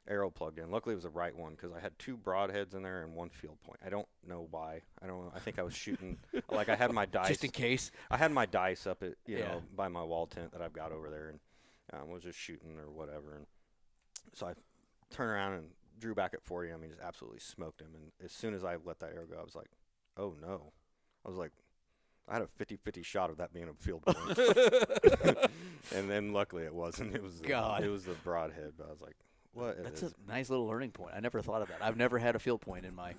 arrow plugged in. Luckily, it was the right one because I had 2 broadheads in there and 1 field point. I don't know why. I don't know. I think I was shooting like I had my dice just in case. I had my dice up at know by my wall tent that I've got over there, and was just shooting or whatever. And so I turned around and drew back at 40. I mean, just absolutely smoked him. And as soon as I let that arrow go, I was like, oh no. I was like, I had a 50-50 shot of that being a field point. And then luckily it wasn't. It was the broadhead. But I was like, what? That's a nice little learning point. I never thought of that. I've never had a field point in my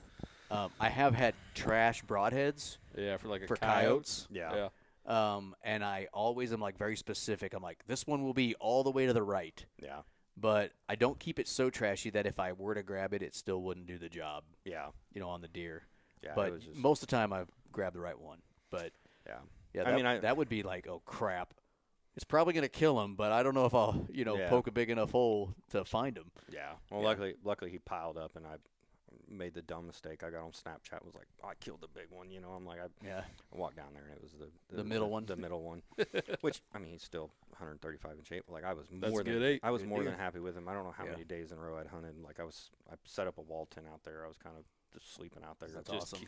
I have had trash broadheads. Yeah, for like for coyotes. Yeah. And I always am like very specific. I'm like, this one will be all the way to the right. Yeah. But I don't keep it so trashy that if I were to grab it, it still wouldn't do the job. Yeah. On the deer. Yeah. But most of the time I've grabbed the right one. But yeah, that would be like, oh crap. It's probably going to kill him, but I don't know if I'll, poke a big enough hole to find him. Yeah. Well, luckily he piled up, and I made the dumb mistake. I got on Snapchat, was like, oh, I killed the big one. I'm like, I walked down there, and it was the middle one. The middle one, which I mean, he's still 135 in shape. Like I was That's more good than eight. I was Good more deer. than happy with him. I don't know how many days in a row I'd hunted. Like I set up a wall tent out there. I was kind of just sleeping out there. That's Just awesome.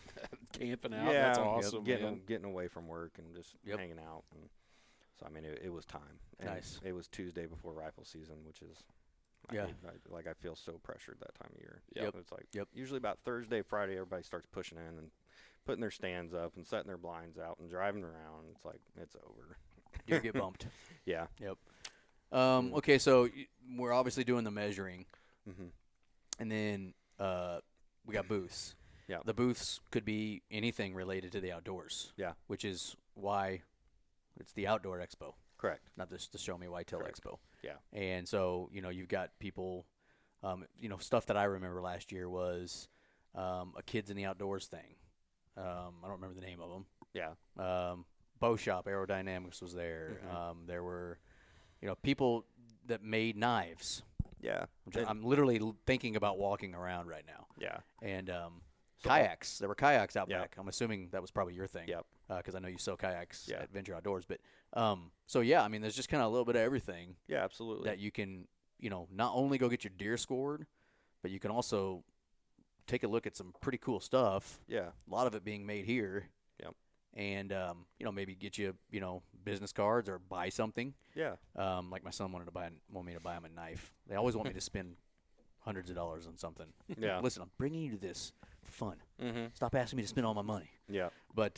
camping out. Yeah, That's awesome. getting away from work and just hanging out. And so I mean, it was time. And Nice. It was Tuesday before rifle season, which is I feel so pressured that time of year. Yep. It's like usually about Thursday, Friday, everybody starts pushing in and putting their stands up and setting their blinds out and driving around. It's like it's over. Deer get bumped. Yeah. Yep. Okay, so we're obviously doing the measuring, and then we got booths. Yeah. The booths could be anything related to the outdoors. Yeah. Which is why it's the Outdoor Expo. Correct. Not the Show-Me Whitetail Correct. Expo. Yeah. And so, you've got people Stuff that I remember last year was a Kids in the Outdoors thing. I don't remember the name of them. Yeah. Bow Shop Aerodynamics was there. Mm-hmm. There were, people that made knives. Yeah. I'm literally thinking about walking around right now. Yeah. And kayaks. There were kayaks out Yeah. back. I'm assuming that was probably your thing. Yep. Because I know you sell kayaks Yeah. at Venture Outdoors. But so yeah, I mean, there's just kind of a little bit of everything Yeah, absolutely. that you can, not only go get your deer scored, but you can also take a look at some pretty cool stuff. Yeah. A lot of it being made here. Yep. And maybe get you, business cards or buy something. Yeah. Like my son want me to buy him a knife. They always want me to spend hundreds of dollars on something. Yeah. Listen, I'm bringing you to this for fun. Mm-hmm. Stop asking me to spend all my money. Yeah. But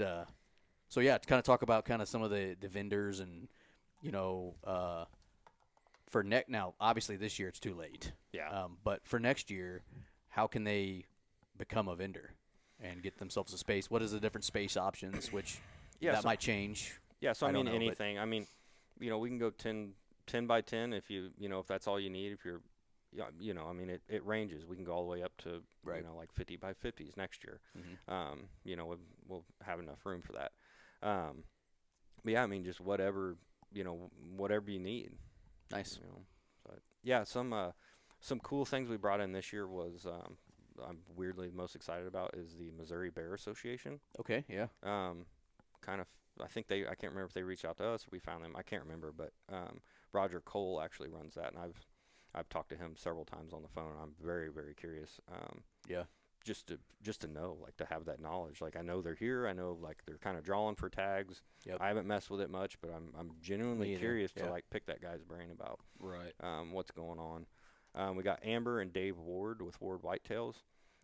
so yeah, to kind of talk about kind of some of the vendors and for now obviously this year it's too late. Yeah. But for next year, how can they become a vendor and get themselves a space? What is the different space options? Which might change. Yeah. So I I don't mean, know, but- anything. I mean, we can go 10 by 10 if if that's all you need. If you're, I mean, it ranges. We can go all the way up to Right. like 50 by 50s next year. Mm-hmm. We'll have enough room for that. But yeah, I mean, just whatever you need. Nice. But yeah, some cool things we brought in this year was I'm weirdly most excited about is the Missouri Bear Association. Okay. Yeah. I think I can't remember if they reached out to us or we found them. I can't remember, but Roger Cole actually runs that, and I've talked to him several times on the phone. I'm very, very curious. Yeah. Just to know, like, to have that knowledge. Like, I know they're here. I know, like, they're kind of drawing for tags. Yep. I haven't messed with it much, but I'm genuinely curious Yeah. to like pick that guy's brain about Right. what's going on. We got Amber and Dave Ward with Ward Whitetails.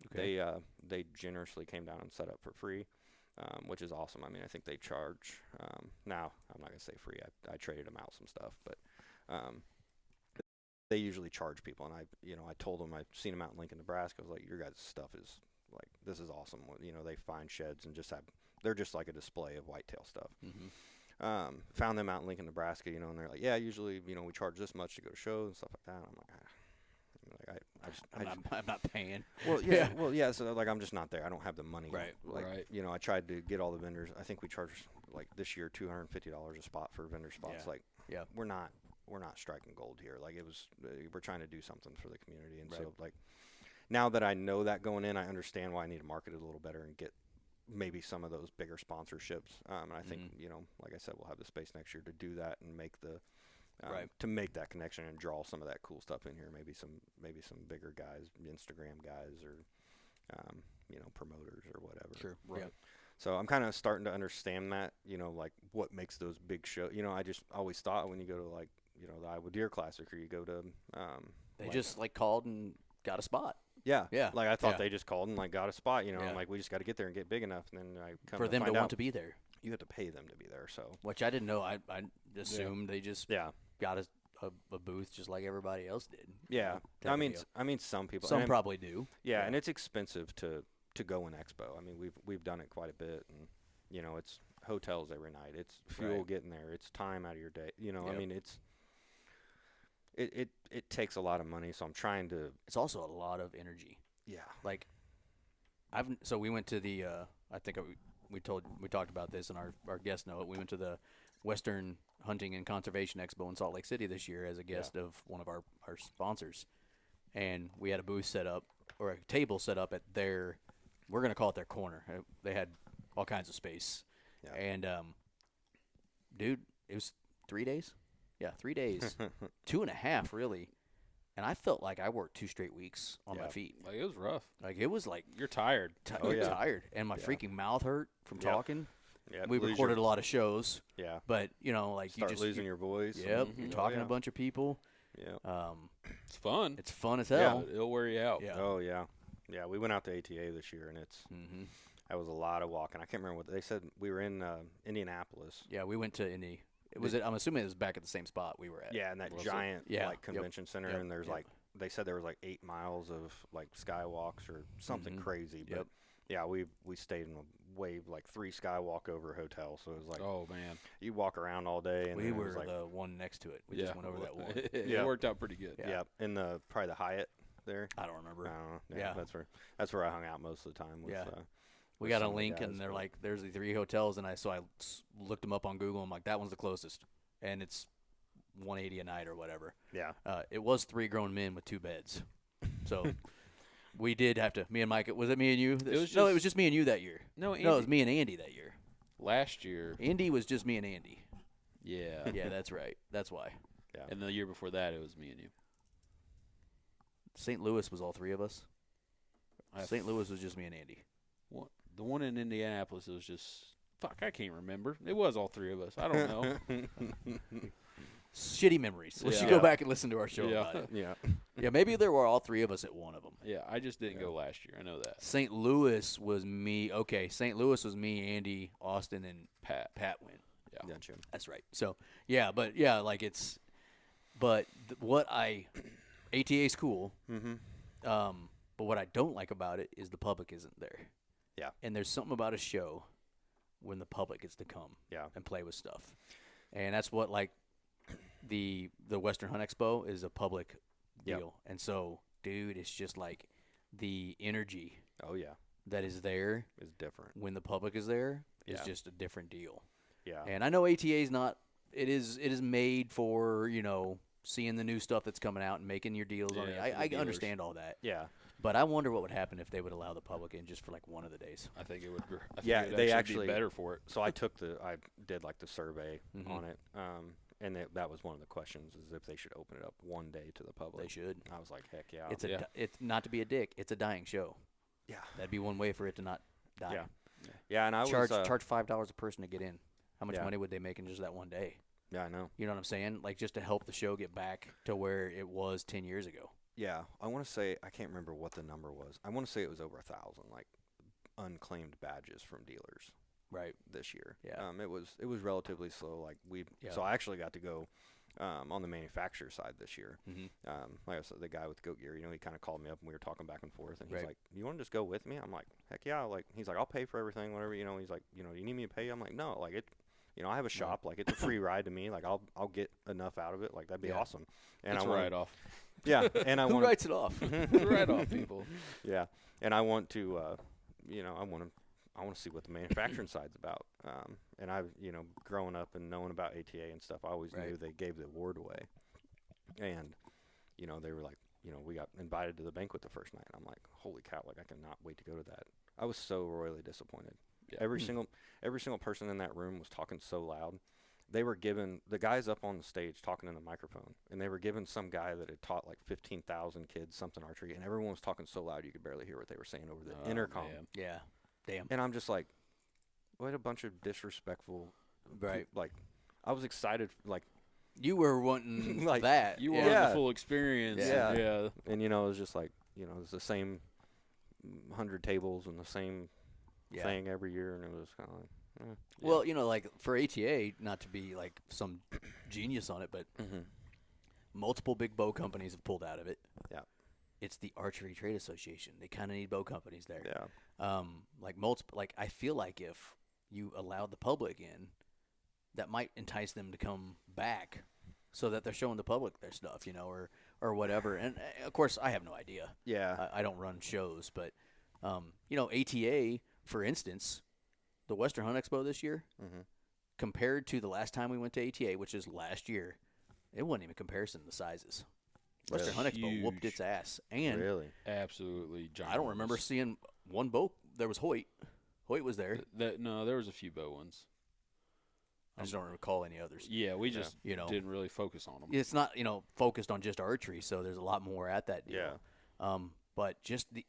Okay. They generously came down and set up for free, which is awesome. I mean, I think they charge. Now I'm not gonna say free. I traded them out some stuff, but they usually charge people. And I told them I've seen them out in Lincoln, Nebraska. I was like, your guys' stuff is like, this is awesome. They find sheds and they're just like a display of whitetail stuff. Mm-hmm. Found them out in Lincoln, Nebraska, and they're like, yeah, usually, we charge this much to go to shows and stuff like that. I'm like, I'm not paying. well, yeah, well, yeah. So like, I'm just not there. I don't have the money. Right. Like, Right. I tried to get all the vendors. I think we charged like this year $250 a spot for vendor spots. Yeah. Like, Yeah. we're not striking gold here. Like, we're trying to do something for the community. And Right. so like, now that I know that going in, I understand why I need to market it a little better and get maybe some of those bigger sponsorships. And I think, like I said, we'll have the space next year to do that and make the, Right. to make that connection and draw some of that cool stuff in here. Maybe some bigger guys, Instagram guys, or promoters or whatever. Sure. Right. Yeah. So I'm kind of starting to understand that, like what makes those big shows. I just always thought when you go to like, the Iowa Deer Classic, or you go to, They just called and got a spot. yeah. Yeah. I thought Yeah. they just called and like got a spot, Yeah. I'm like, we just got to get there and get big enough. And then I come For them to find want out to be there, you have to pay them to be there. So which I didn't know. I assumed they just yeah. got a booth just like everybody else did. Yeah. type of deal. I mean, some people, Some and probably do. yeah, Yeah. and it's expensive to go in Expo. I mean, we've done it quite a bit, and it's hotels every night. It's fuel Right. getting there. It's time out of your day. I Yep. mean, it takes a lot of money. So I'm trying to. It's also a lot of energy. Yeah. Like, so we went to the I think we talked about this in our guest note. We went to the Western Hunting and Conservation Expo in Salt Lake City this year as a guest of one of our sponsors, and we had a booth set up, or a table set up at their, we're gonna call it their corner. They had all kinds of space, Yeah. and dude, it was 3 days. Yeah, 3 days, 2.5 really, and I felt like I worked 2 straight weeks on my Yeah. feet. Like, it was rough. Like, it was like You're tired. Oh, yeah. tired, and my Yeah. freaking mouth hurt from Yep. talking. Yeah. We recorded a lot of shows, Yeah. but like Start you just losing your voice. Yep, Mhm. you're Oh, talking to yeah. a bunch of people. Yeah. It's fun. It's fun as Yeah, hell. but it'll wear you out. Yeah. Oh yeah. Yeah. We went out to ATA this year, and Mm-hmm. that was a lot of walking. I can't remember what they said. We were in Indianapolis. Yeah, we went to Indy. I'm assuming it was back at the same spot we were at. Yeah, and that Was it? giant Yeah. like convention center, Yep. and there's Yep. like they said there was like 8 miles of like skywalks or something Mhm. crazy. But Yep. yeah, we stayed in a wave like 3 skywalk over hotel, so it was like Oh man. you walk around all day, and We then it were was like the one next to it. We Yeah. just went over that one. It Yeah. worked out pretty good. Yeah. yeah, in the probably the Hyatt there? I don't remember. I don't know. Yeah. That's where I hung out most of the time. Yeah. We with got a some of the link, guys, and they're but- like, there's the 3 hotels, and I looked them up on Google. I'm like, that one's the closest, and it's $180 a night or whatever. Yeah. It was 3 grown men with 2 beds, so we did have to. Me and Mike. Was it me and you? was No, it just- was just me and you that year. No, Andy. No, it was me and Andy that year. Last year. Andy was just me and Andy. Yeah. Yeah, that's right. That's why. Yeah. And the year before that, it was me and you. St. Louis was all 3 of us. I St. Louis was just me and Andy. The one in Indianapolis, it was just I can't remember. It was all 3 of us. I don't know. Shitty memories. We should Yeah. go back and listen to our show Yeah. about it. Yeah. Yeah, maybe there were all 3 of us at one of them. Yeah, I just didn't go last year. I know that. St. Louis was me. Okay, St. Louis was me, Andy, Austin, and Pat. Pat went. Yeah. Gotcha. That's right. So, yeah, but yeah, like it's, but ATA's cool. Mm-hmm. But what I don't like about it is the public isn't there. Yeah. And there's something about a show when the public gets to come Yeah. and play with stuff. And that's what, like, the Western Hunt Expo is a public Yep. deal. And so, dude, it's just like the energy Oh yeah. that is there It's different. when the public is there is Yeah. just a different deal. Yeah. And I know ATA is not. It is made for seeing the new stuff that's coming out and making your deals on it. Yeah, for the I dealers. understand all that, Yeah. but I wonder what would happen if they would allow the public in just for like one of the days. I think it would. I think Yeah, it would they actually be actually- better for it. So I did like the survey Mhm. on it, and that was one of the questions is if they should open it up one day to the public. They should. I was like, heck yeah. It's not to be a dick. It's a dying show. Yeah. That'd be one way for it to not die. Yeah. Yeah, and I Charge was charge $5 a person to get in. How much Yeah. money would they make in just that one day? Yeah, I know. You know what I'm saying? Like just to help the show get back to where it was 10 years ago. Yeah, I want to say I can't remember what the number was. I want to say it was over 1,000 like unclaimed badges from dealers Right. this year. Yeah. It was relatively slow. Like Yeah. so I actually got to go on the manufacturer side this year. Mm-hmm. Like I said, the guy with Goat Gear, he kind of called me up and we were talking back and forth, and he's Right. like, "You want to just go with me?" I'm like, "Heck yeah!" Like he's like, "I'll pay for everything, whatever." He's like, "Do you need me to pay?" I'm like, "No, like it." I have a shop. Like it's a free ride to me. Like I'll get enough out of it. Like that'd be Yeah. awesome. And It's I a want, write off. yeah. And I Who want writes it off? Write off people. yeah. And I want to, I want to see what the manufacturing side's about. And I've, growing up and knowing about ATA and stuff, I always Right. knew they gave the award away. And, they were like, we got invited to the banquet the first night. I'm like, holy cow! Like I cannot wait to go to that. I was so royally disappointed. Yeah. Every single person in that room was talking so loud. They were given the guys up on the stage talking in the microphone, and they were giving some guy that had taught like 15,000 kids something archery, and everyone was talking so loud you could barely hear what they were saying over the Oh, intercom. man. Yeah. Damn. And I'm just like, what a bunch of disrespectful. Right. Like, I was excited. Like, You were wanting Like, that. You yeah. wanted Yeah. the full experience. Yeah. Yeah. and it was just like, it's the same 100 tables and the same Yeah. thing every year, and it was kind of like, Well, like for ATA, not to be like some genius on it, but multiple big bow companies have pulled out of it. Yeah. It's the Archery Trade Association. They kind of need bow companies there. yeah, Like I feel like if you allowed the public in, that might entice them to come back, so that they're showing the public their stuff, or whatever. And of course, I have no idea. yeah, I don't run shows, but ATA, for instance, the Western Hunt Expo this year, compared to the last time we went to ATA, which is last year, it wasn't even a comparison to the sizes. Western Hunt Expo whooped Huge. its ass, and really. Absolutely. I don't remember ginormous. seeing one bow. There was Hoyt. Hoyt was there. No, there was a few bow ones. I just don't recall any others. Yeah, we just Yeah. didn't really focus on them. It's not focused on just archery, so there's a lot more at that deal. Yeah. But just the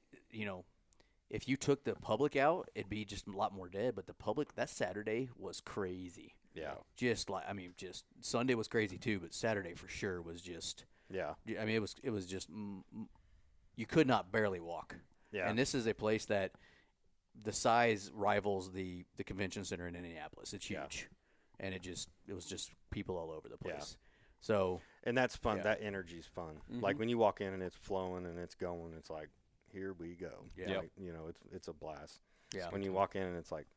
if you took the public out, it'd be just a lot more dead. But the public, that Saturday was crazy. Yeah. Just Sunday was crazy too, but Saturday for sure was just. Yeah. I mean, it was just you could not barely walk. Yeah. And this is a place that the size rivals the convention center in Indianapolis. It's huge, and it was just people all over the place. Yeah. So And that's fun. Yeah. That energy's fun. Mhm. Like when you walk in and it's flowing and it's going, it's like, here we go. Yeah. Like, it's a blast. yeah, When you walk in and it's like,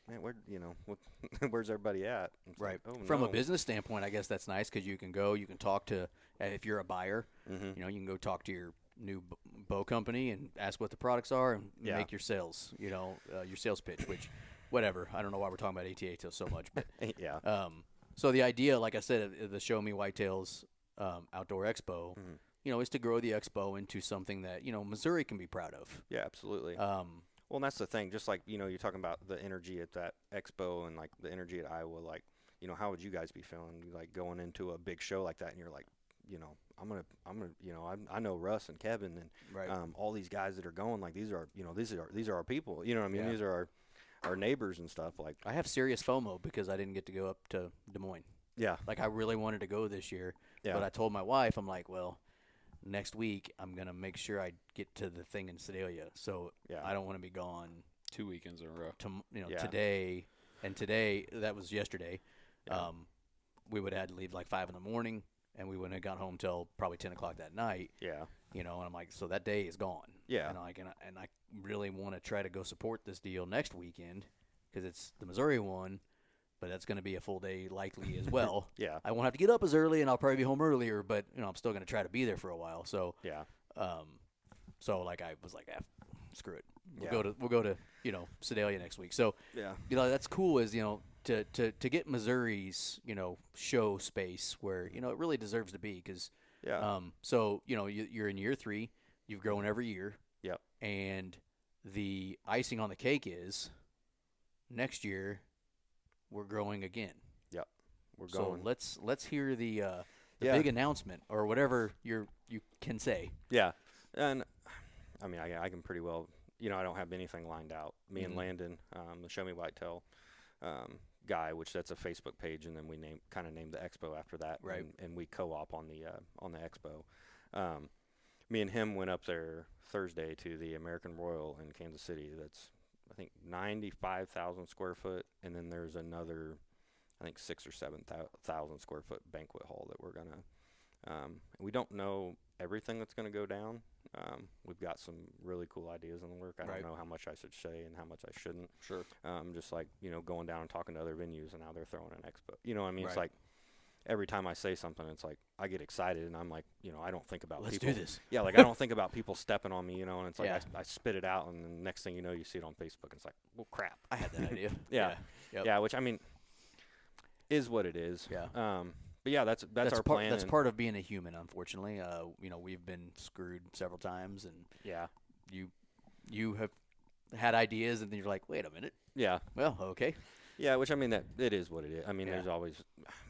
man, where's everybody at? It's right. like, oh, From no. a business standpoint, I guess that's nice because you can go, you can talk to if you're a buyer, Mm-hmm. you can go talk to your new bow company and ask what the products are and Yeah. make your sales, your sales pitch, which, whatever. I don't know why we're talking about ATA so much, but Yeah. so the idea, like I said, of the Show-Me Whitetails Outdoor Expo, Mm-hmm. is to grow the expo into something that, Missouri can be proud of. Yeah, absolutely. Well, and that's the thing. Just like, you're talking about the energy at that expo and, like, the energy at Iowa, like, how would you guys be feeling, like, going into a big show like that and you're like, I'm going to, I know Russ and Kevin and Right. all these guys that are going, like, these are our people. You know what I mean? Yeah. These are our neighbors and stuff. Like, I have serious FOMO because I didn't get to go up to Des Moines. yeah. Like, I really wanted to go this year, Yeah. but I told my wife, I'm like, well, next week I'm going to make sure I get to the thing in Sedalia. So Yeah. I don't want to be gone 2 weekends in a row. Yeah. today. And today, that was yesterday, Yeah. we would have had to leave like 5 in the morning, and we wouldn't have got home till probably 10 o'clock that night. Yeah. And I'm like, so that day is gone. Yeah. And I really want to try to go support this deal next weekend because it's the Missouri one, but that's going to be a full day likely as well. Yeah. I won't have to get up as early, and I'll probably be home earlier, but I'm still going to try to be there for a while. So, Yeah. so like I was like, screw it. Yeah. We'll go to Sedalia next week. So Yeah. that's cool. Is to get Missouri's show space where it really deserves to be because Yeah. so you're in year 3, you've grown every year. Yep. And the icing on the cake is next year we're growing again. Yep. We're So going. let's hear the Yeah. big announcement or whatever you can say. Yeah. And I mean, I can pretty well, I don't have anything lined out. Me and Mhm. Landon, the Show Me Whitetail guy, which that's a Facebook page, and then we named the expo after that. Right. And we co-op on the expo. Me and him went up there Thursday to the American Royal in Kansas City. That's, I think, 95,000 square foot, and then there's another, I think, 6,000 or 7,000 square foot banquet hall that we're gonna. We don't know everything that's gonna go down. We've got some really cool ideas in the work. I Right. don't know how much I should say and how much I shouldn't. Sure. Just like, going down and talking to other venues, and now they're throwing an expo. You know what I mean? It's Right. like every time I say something, it's like I get excited, and I'm like, I don't think about Let's people. do this. Yeah, like I don't think about people stepping on me, and it's like Yeah. I spit it out, and the next thing you know, you see it on Facebook, and it's like, well, crap. I had that idea. Yeah. Yep. Yeah, which I mean, is what it is. Yeah. But yeah, that's our part, plan. That's and part of being a human, unfortunately. We've been screwed several times, and Yeah. you have had ideas, and then you're like, wait a minute. Yeah. Well, okay. Yeah, which I mean that it is what it is. I mean, Yeah.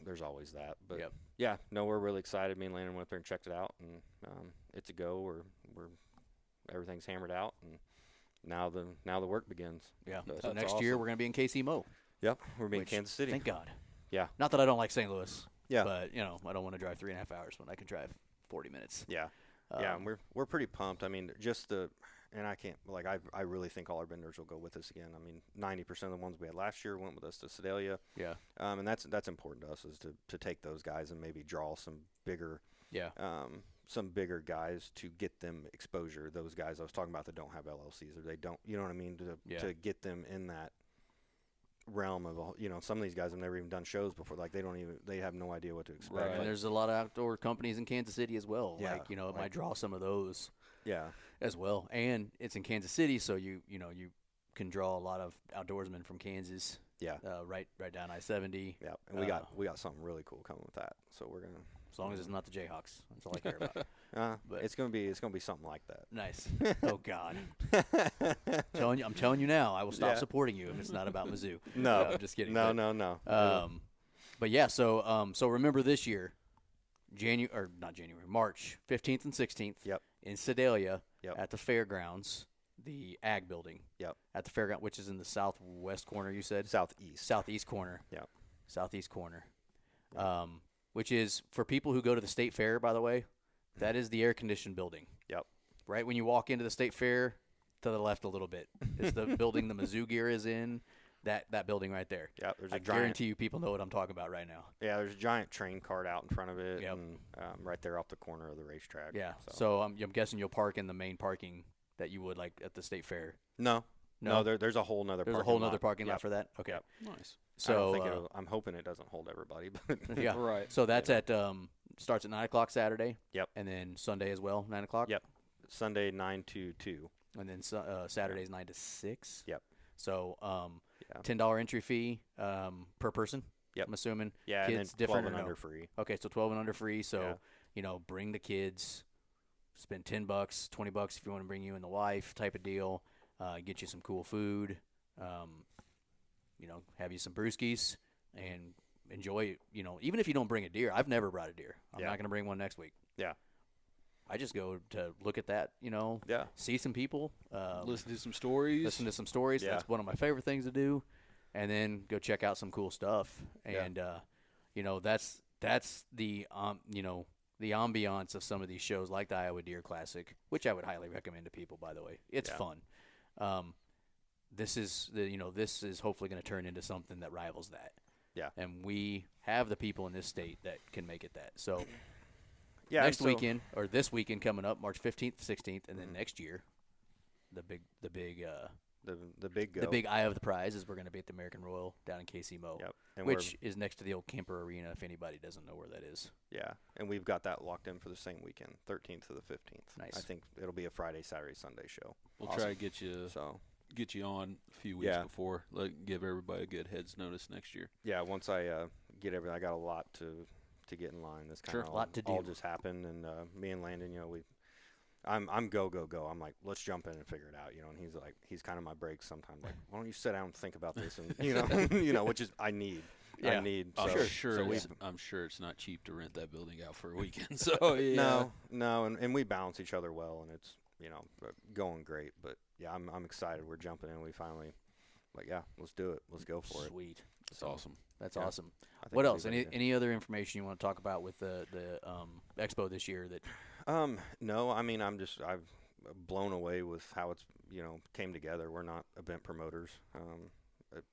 there's always that. But Yep. yeah, no, we're really excited. Me and Landon went up there and checked it out, and it's a go. We're everything's hammered out, and now the work begins. Yeah. So So that's next year awesome. we're gonna be in KC Mo. Yep, we're being which, Kansas City. Thank God. Yeah. Not that I don't like St. Louis. Yeah. But I don't want to drive 3.5 hours when I can drive 40 minutes. Yeah. Yeah, and we're pretty pumped. I mean, and I can't, like, I really think all our vendors will go with us again. I mean, 90% of the ones we had last year went with us to Sedalia. Yeah. And that's important to us, is to take those guys and maybe draw some bigger guys to get them exposure. Those guys I was talking about that don't have LLCs, or they don't, you know what I mean, to get them in that realm of, some of these guys have never even done shows before. Like, they have no idea what to expect. Right. And there's a lot of outdoor companies in Kansas City as well. Yeah, Like, it might draw some of those Yeah. as well. And it's in Kansas City, so you can draw a lot of outdoorsmen from Kansas. Yeah. Right down I-70. Yeah. And we got something really cool coming with that. So we're gonna. As long as it's not the Jayhawks. That's all I care about. But it's gonna be something like that. Nice. Oh God. I'm telling you now, I will stop Yeah. supporting you if it's not about Mizzou. No, I'm just kidding. No. But yeah, so remember this year, March 15th and 16th. Yep. In Sedalia. Yep. At the fairgrounds, the Ag Building. Yep. At the fairground, which is in the southwest corner. You said Southeast corner. Yep. Southeast corner. Which is, for people who go to the state fair, by the way, that is the air conditioned building. Yep. Right when you walk into the state fair, to the left a little bit is the building the Mizzou gear is in. That building right there. Yep. There's I a giant. guarantee you people know what I'm talking about right now. Yeah. There's a giant train cart out in front of it. Yep. And right there off the corner of the racetrack. Yeah. So I'm guessing you'll park in the main parking that you would like at the state fair. No. There's a whole nother. There's a parking whole lot. nother parking lot Yep. for that. Okay. Yep. Nice. So I'm hoping it doesn't hold everybody, but yeah. Right. So that's at starts at 9 o'clock Saturday. Yep. And then Sunday as well, 9 o'clock. Yep. Sunday 9 to 2. And then Saturday's 9 to 6. Yep. So Yeah. $10 entry fee per person. Yep. I'm assuming. Yeah, Kids and then 12 different and or no? under free. Okay, so 12 and under free. So Yeah. you know, bring the kids. Spend $10, $20 if you want to bring you and the wife type of deal. Get you some cool food. You know, have you some brewskis and enjoy. You know, even if you don't bring a deer, I've never brought a deer. I'm Yeah. not going to bring one next week. Yeah. I just go to look at that. You know, Yeah. see some people. Listen to some stories. Listen to some stories. Yeah. That's one of my favorite things to do. And then go check out some cool stuff. Yeah. And you know, that's the you know, the ambiance of some of these shows like the Iowa Deer Classic, which I would highly recommend to people, by the way. It's Yeah. fun. This is hopefully going to turn into something that rivals that. Yeah. And we have the people in this state that can make it that. So Yeah. next so- weekend, or this weekend coming up, March 15th, 16th, and then next year, the big the big go. the big eye of the prize is we're going to be at the American Royal down in KC-Mo, Yep. And which is next to the old Kemper Arena, if anybody doesn't know where that is. yeah, and we've got that locked in for the same weekend, 13th to the 15th. Nice. I think it'll be a Friday, Saturday, Sunday show. We'll Awesome. try to get you on a few weeks Yeah. before. Give everybody a good head's notice next year. Yeah, once I get everything, I got a lot to get in line. This kind Sure, of a lot to all do. just happened, and me and Landon, you know, I'm go. I'm like, let's jump in and figure it out, you know. And he's kind of my brakes sometimes. Like, why don't you sit down and think about this, and you know, which is I need. Yeah. I need. I'm So, sure. so we I'm sure it's not cheap to rent that building out for a weekend. So yeah. No, and we balance each other well, and it's going great. But yeah, I'm excited. We're jumping in. We finally, like, yeah, let's do it. Let's go for it. Sweet. That's So, awesome. That's Yeah. awesome. I think What it'll else? be very Any other information you want to talk about with the expo this year? That good. No, I mean, I've blown away with how it's came together. We're not event promoters.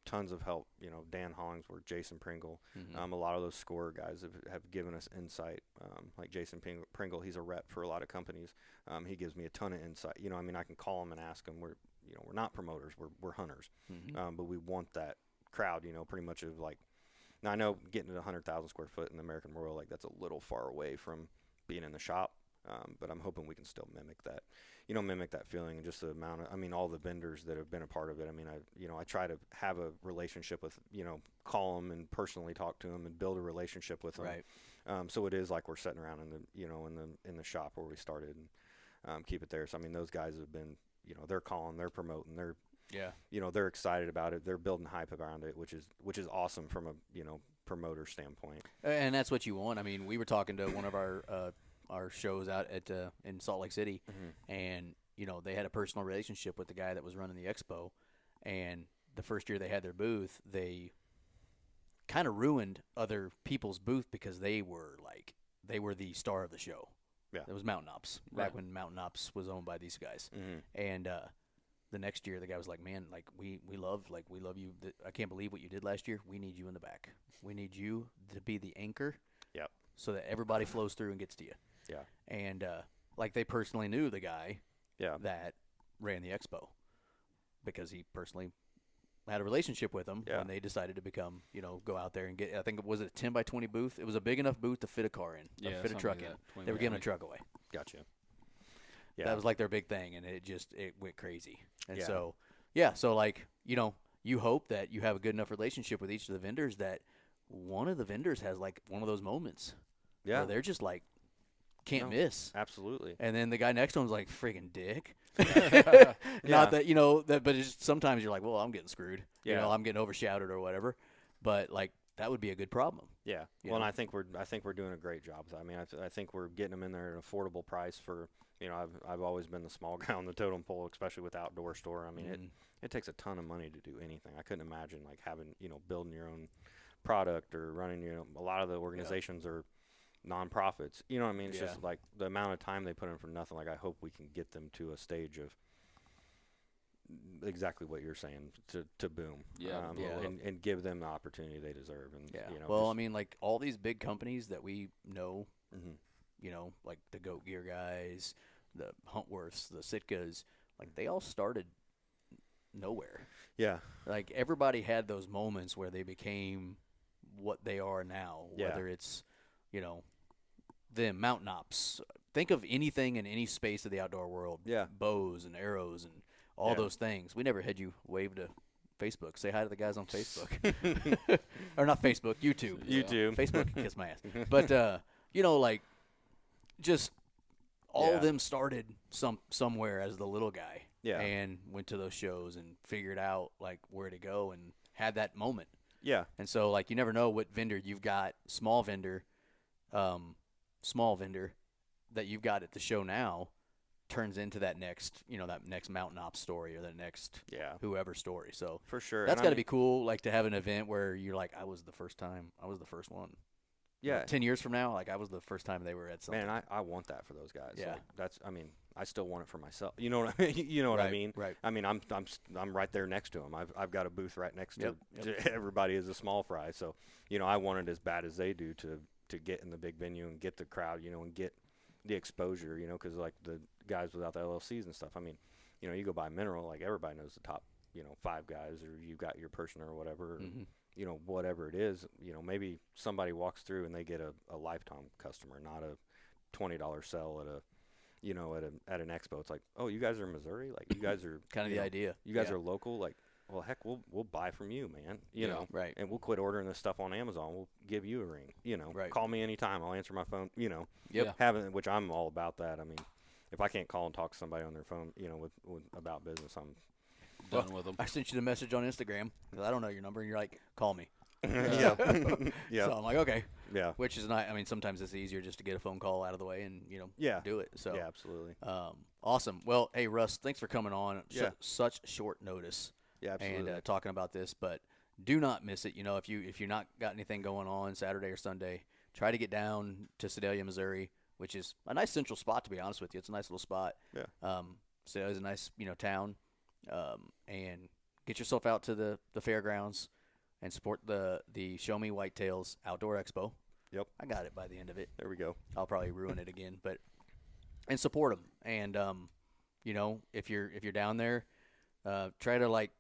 Tons of help. Dan Hollingsworth, Jason Pringle. Mhm. A lot of those scorer guys have given us insight. Like Jason Pringle, he's a rep for a lot of companies. He gives me a ton of insight. I mean, I can call him and ask him. We're not promoters. We're hunters. Mhm. But we want that crowd. Pretty much of like. Now I know getting to 100,000 square foot in the American Royal, like that's a little far away from being in the shop. But I'm hoping we can still mimic that feeling, and just the amount of, all the vendors that have been a part of it. I try to have a relationship with, call them and personally talk to them and build a relationship with them. Right. So it is like we're sitting around in the shop where we started, and keep it there. So those guys have been, they're calling, they're promoting, Yeah. they're excited about it. They're building hype around it, which is awesome from a promoter standpoint. And that's what you want. We were talking to one of our shows out at in Salt Lake City, and they had a personal relationship with the guy that was running the expo, and the first year they had their booth, they kind of ruined other people's booth because they were the star of the show. Yeah. It was Mountain Ops back when Mountain Ops was owned by these guys, and the next year the guy was like, man, we love you. I can't believe what you did last year. We need you in the back. We need you to be the anchor. Yep. So that everybody flows through and gets to you. Yeah. And they personally knew the guy Yeah. that ran the expo because he personally had a relationship with him when they decided to become, go out there and get, I think, was it a 10 by 20 booth? It was a big enough booth to fit a car in, fit a something truck like in. that, 20 They were by giving a 20. truck away. Gotcha. Yeah. That was like their big thing, and it went crazy. And Yeah. so you hope that you have a good enough relationship with each of the vendors that one of the vendors has one of those moments Yeah. where they're just can't No. miss. Absolutely. And then the guy next to him's like, freaking dick. Yeah. Not that, but it's sometimes you're like, well, I'm getting screwed. Yeah. I'm getting overshadowed or whatever. But that would be a good problem. Yeah. You Well, know? and I think we're doing a great job. I think we're getting them in there at an affordable price for, I've always been the small guy on the totem pole, especially with the outdoor store. It takes a ton of money to do anything. I couldn't imagine having, building your own product or running, a lot of the organizations are nonprofits. It's Yeah. just the amount of time they put in for nothing. I hope we can get them to a stage of exactly what you're saying to boom. Yeah, And give them the opportunity they deserve. And Yeah. just- all these big companies that we know, Mhm. like the Goat Gear guys, the Huntworths, the Sitkas, they all started nowhere. Yeah. Everybody had those moments where they became what they are now, Yeah. whether it's, them, mountain ops. Think of anything in any space of the outdoor world. Yeah. Bows and arrows and all those things. We never had you wave to Facebook. Say hi to the guys on Facebook. Or not Facebook, YouTube. YouTube. Facebook can kiss my ass. But, you know, like, just all of them started somewhere as the little guy. Yeah. And went to those shows and figured out, like, where to go and had that moment. Yeah. And so, like, you never know what vendor you've got, small vendor that you've got at the show now turns into that next, you know, that next mountain ops story or the next whoever story. So for sure. That's got to be cool, like, to have an event where you're like, I was the first one. Yeah. 10 years from now, like, I was the first time they were at something. Man, I want that for those guys. Yeah. Like, I still want it for myself. You know what I mean? You know what I mean? Right. I mean, I'm right there next to them. I've got a booth right next to everybody as a small fry. So, you know, I want it as bad as they do to get in the big venue and get the crowd, you know, and get the exposure, you know, because like the guys without the LLCs and stuff. I mean, you know, you go by Mineral, like everybody knows the top, you know, 5 guys, or you got your person or whatever. Mm-hmm. You know, whatever it is, you know, maybe somebody walks through and they get a lifetime customer, not a $20 sell at an expo. It's like, oh, you guys are in Missouri? Like, you guys are kind of the idea. You guys are local? Like, well, heck, we'll buy from you, man. You know, right. And we'll quit ordering this stuff on Amazon. We'll give you a ring. You know, call me anytime. I'll answer my phone. You know, which I'm all about that. I mean, if I can't call and talk to somebody on their phone, you know, with about business, I'm done with them. I sent you the message on Instagram because I don't know your number, and you're like, call me. Yeah. So I'm like, okay. Yeah. Which is not. I mean, sometimes it's easier just to get a phone call out of the way and, you know, do it. So yeah, absolutely. Awesome. Well, hey Russ, thanks for coming on. Yeah. Such short notice. Yeah, absolutely. And talking about this, but do not miss it. You know, if you're not got anything going on Saturday or Sunday, try to get down to Sedalia, Missouri, which is a nice central spot, to be honest with you. It's a nice little spot. Yeah. Sedalia's a nice, you know, town. And get yourself out to the fairgrounds and support the Show-Me Whitetails Outdoor Expo. Yep. I got it by the end of it. There we go. I'll probably ruin it again, and support them. And you know, if you're down there, try to, like,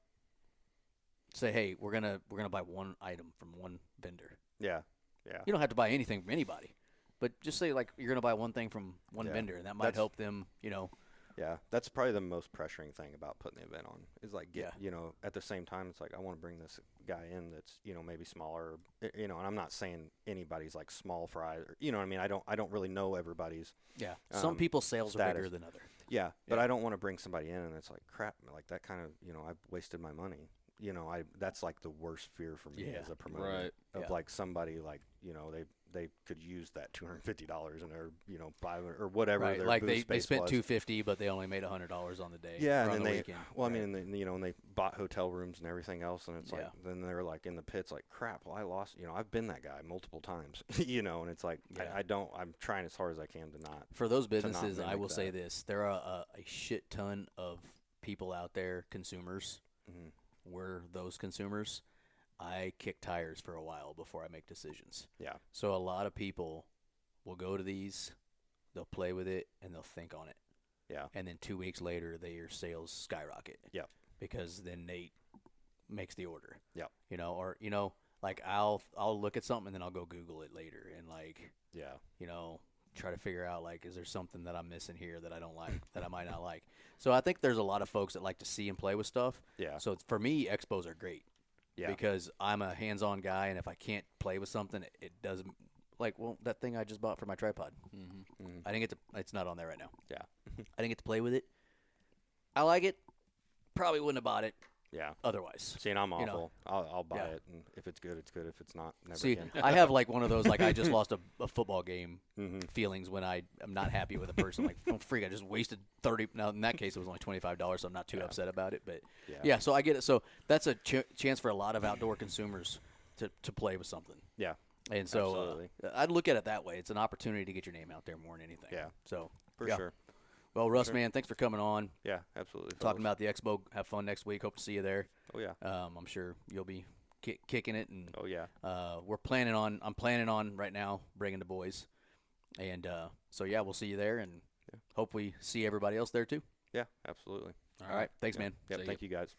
say, hey, we're gonna buy one item from one vendor. Yeah. Yeah. You don't have to buy anything from anybody, but just say, like, you're gonna buy one thing from one vendor, and that might help them. You know. Yeah, that's probably the most pressuring thing about putting the event on is, like, you know, at the same time, it's like, I want to bring this guy in that's, you know, maybe smaller, you know, and I'm not saying anybody's like small fry, or, you know what I mean? I don't really know everybody's. Yeah. Some people's sales are bigger than others. Yeah, but I don't want to bring somebody in and it's like, crap, like that kind of, you know, I've wasted my money. You know, that's like the worst fear for me as a promoter of like somebody, like, you know, they could use that $250 in their, you know, buy or whatever. Right, their like booth they space spent was. $250, but they only made $100 on the day. Yeah, or and on then the weekend. Well, I mean, and you know, and they bought hotel rooms and everything else, and it's like, then they're like in the pits, like, crap. Well, I lost. You know, I've been that guy multiple times. You know, and it's like, I'm trying as hard as I can to not. For those businesses, I will that. say this: there are a shit ton of people out there, consumers. Mm-hmm. We're those consumers. I kick tires for a while before I make decisions. Yeah. So a lot of people will go to these, they'll play with it, and they'll think on it. Yeah. And then 2 weeks later, their sales skyrocket. Yeah. Because then Nate makes the order. Yeah. You know, or, you know, like I'll look at something and then I'll go Google it later and, like, you know, try to figure out, like, is there something that I'm missing here that I don't like, that I might not like. So I think there's a lot of folks that like to see and play with stuff. Yeah. So for me, expos are great. Yeah. Because I'm a hands-on guy, and if I can't play with something, it doesn't. Like, well, that thing I just bought for my tripod. Mm-hmm. Mm-hmm. I didn't get to. It's not on there right now. Yeah. I didn't get to play with it. I like it. Probably wouldn't have bought it. Yeah. Otherwise. See, and I'm awful. You know, I'll buy it, and if it's good, it's good. If it's not, never See, again. I have, like, one of those, like, I just lost a football game Mm-hmm. feelings when I am not happy with a person. Like, oh, freak, I just wasted 30. Now, in that case, it was only $25, so I'm not too upset about it. But, yeah, so I get it. So that's a chance for a lot of outdoor consumers to play with something. Yeah. And so I'd look at it that way. It's an opportunity to get your name out there more than anything. Yeah. So, For sure. Well, Russ, man, thanks for coming on. Yeah, absolutely. Talking about the expo. Have fun next week. Hope to see you there. Oh, yeah. I'm sure you'll be kicking it. And oh, yeah. I'm planning on right now bringing the boys. And so, yeah, we'll see you there. And hope we see everybody else there, too. Yeah, absolutely. All right. Thanks, man. Yep, thank you, guys.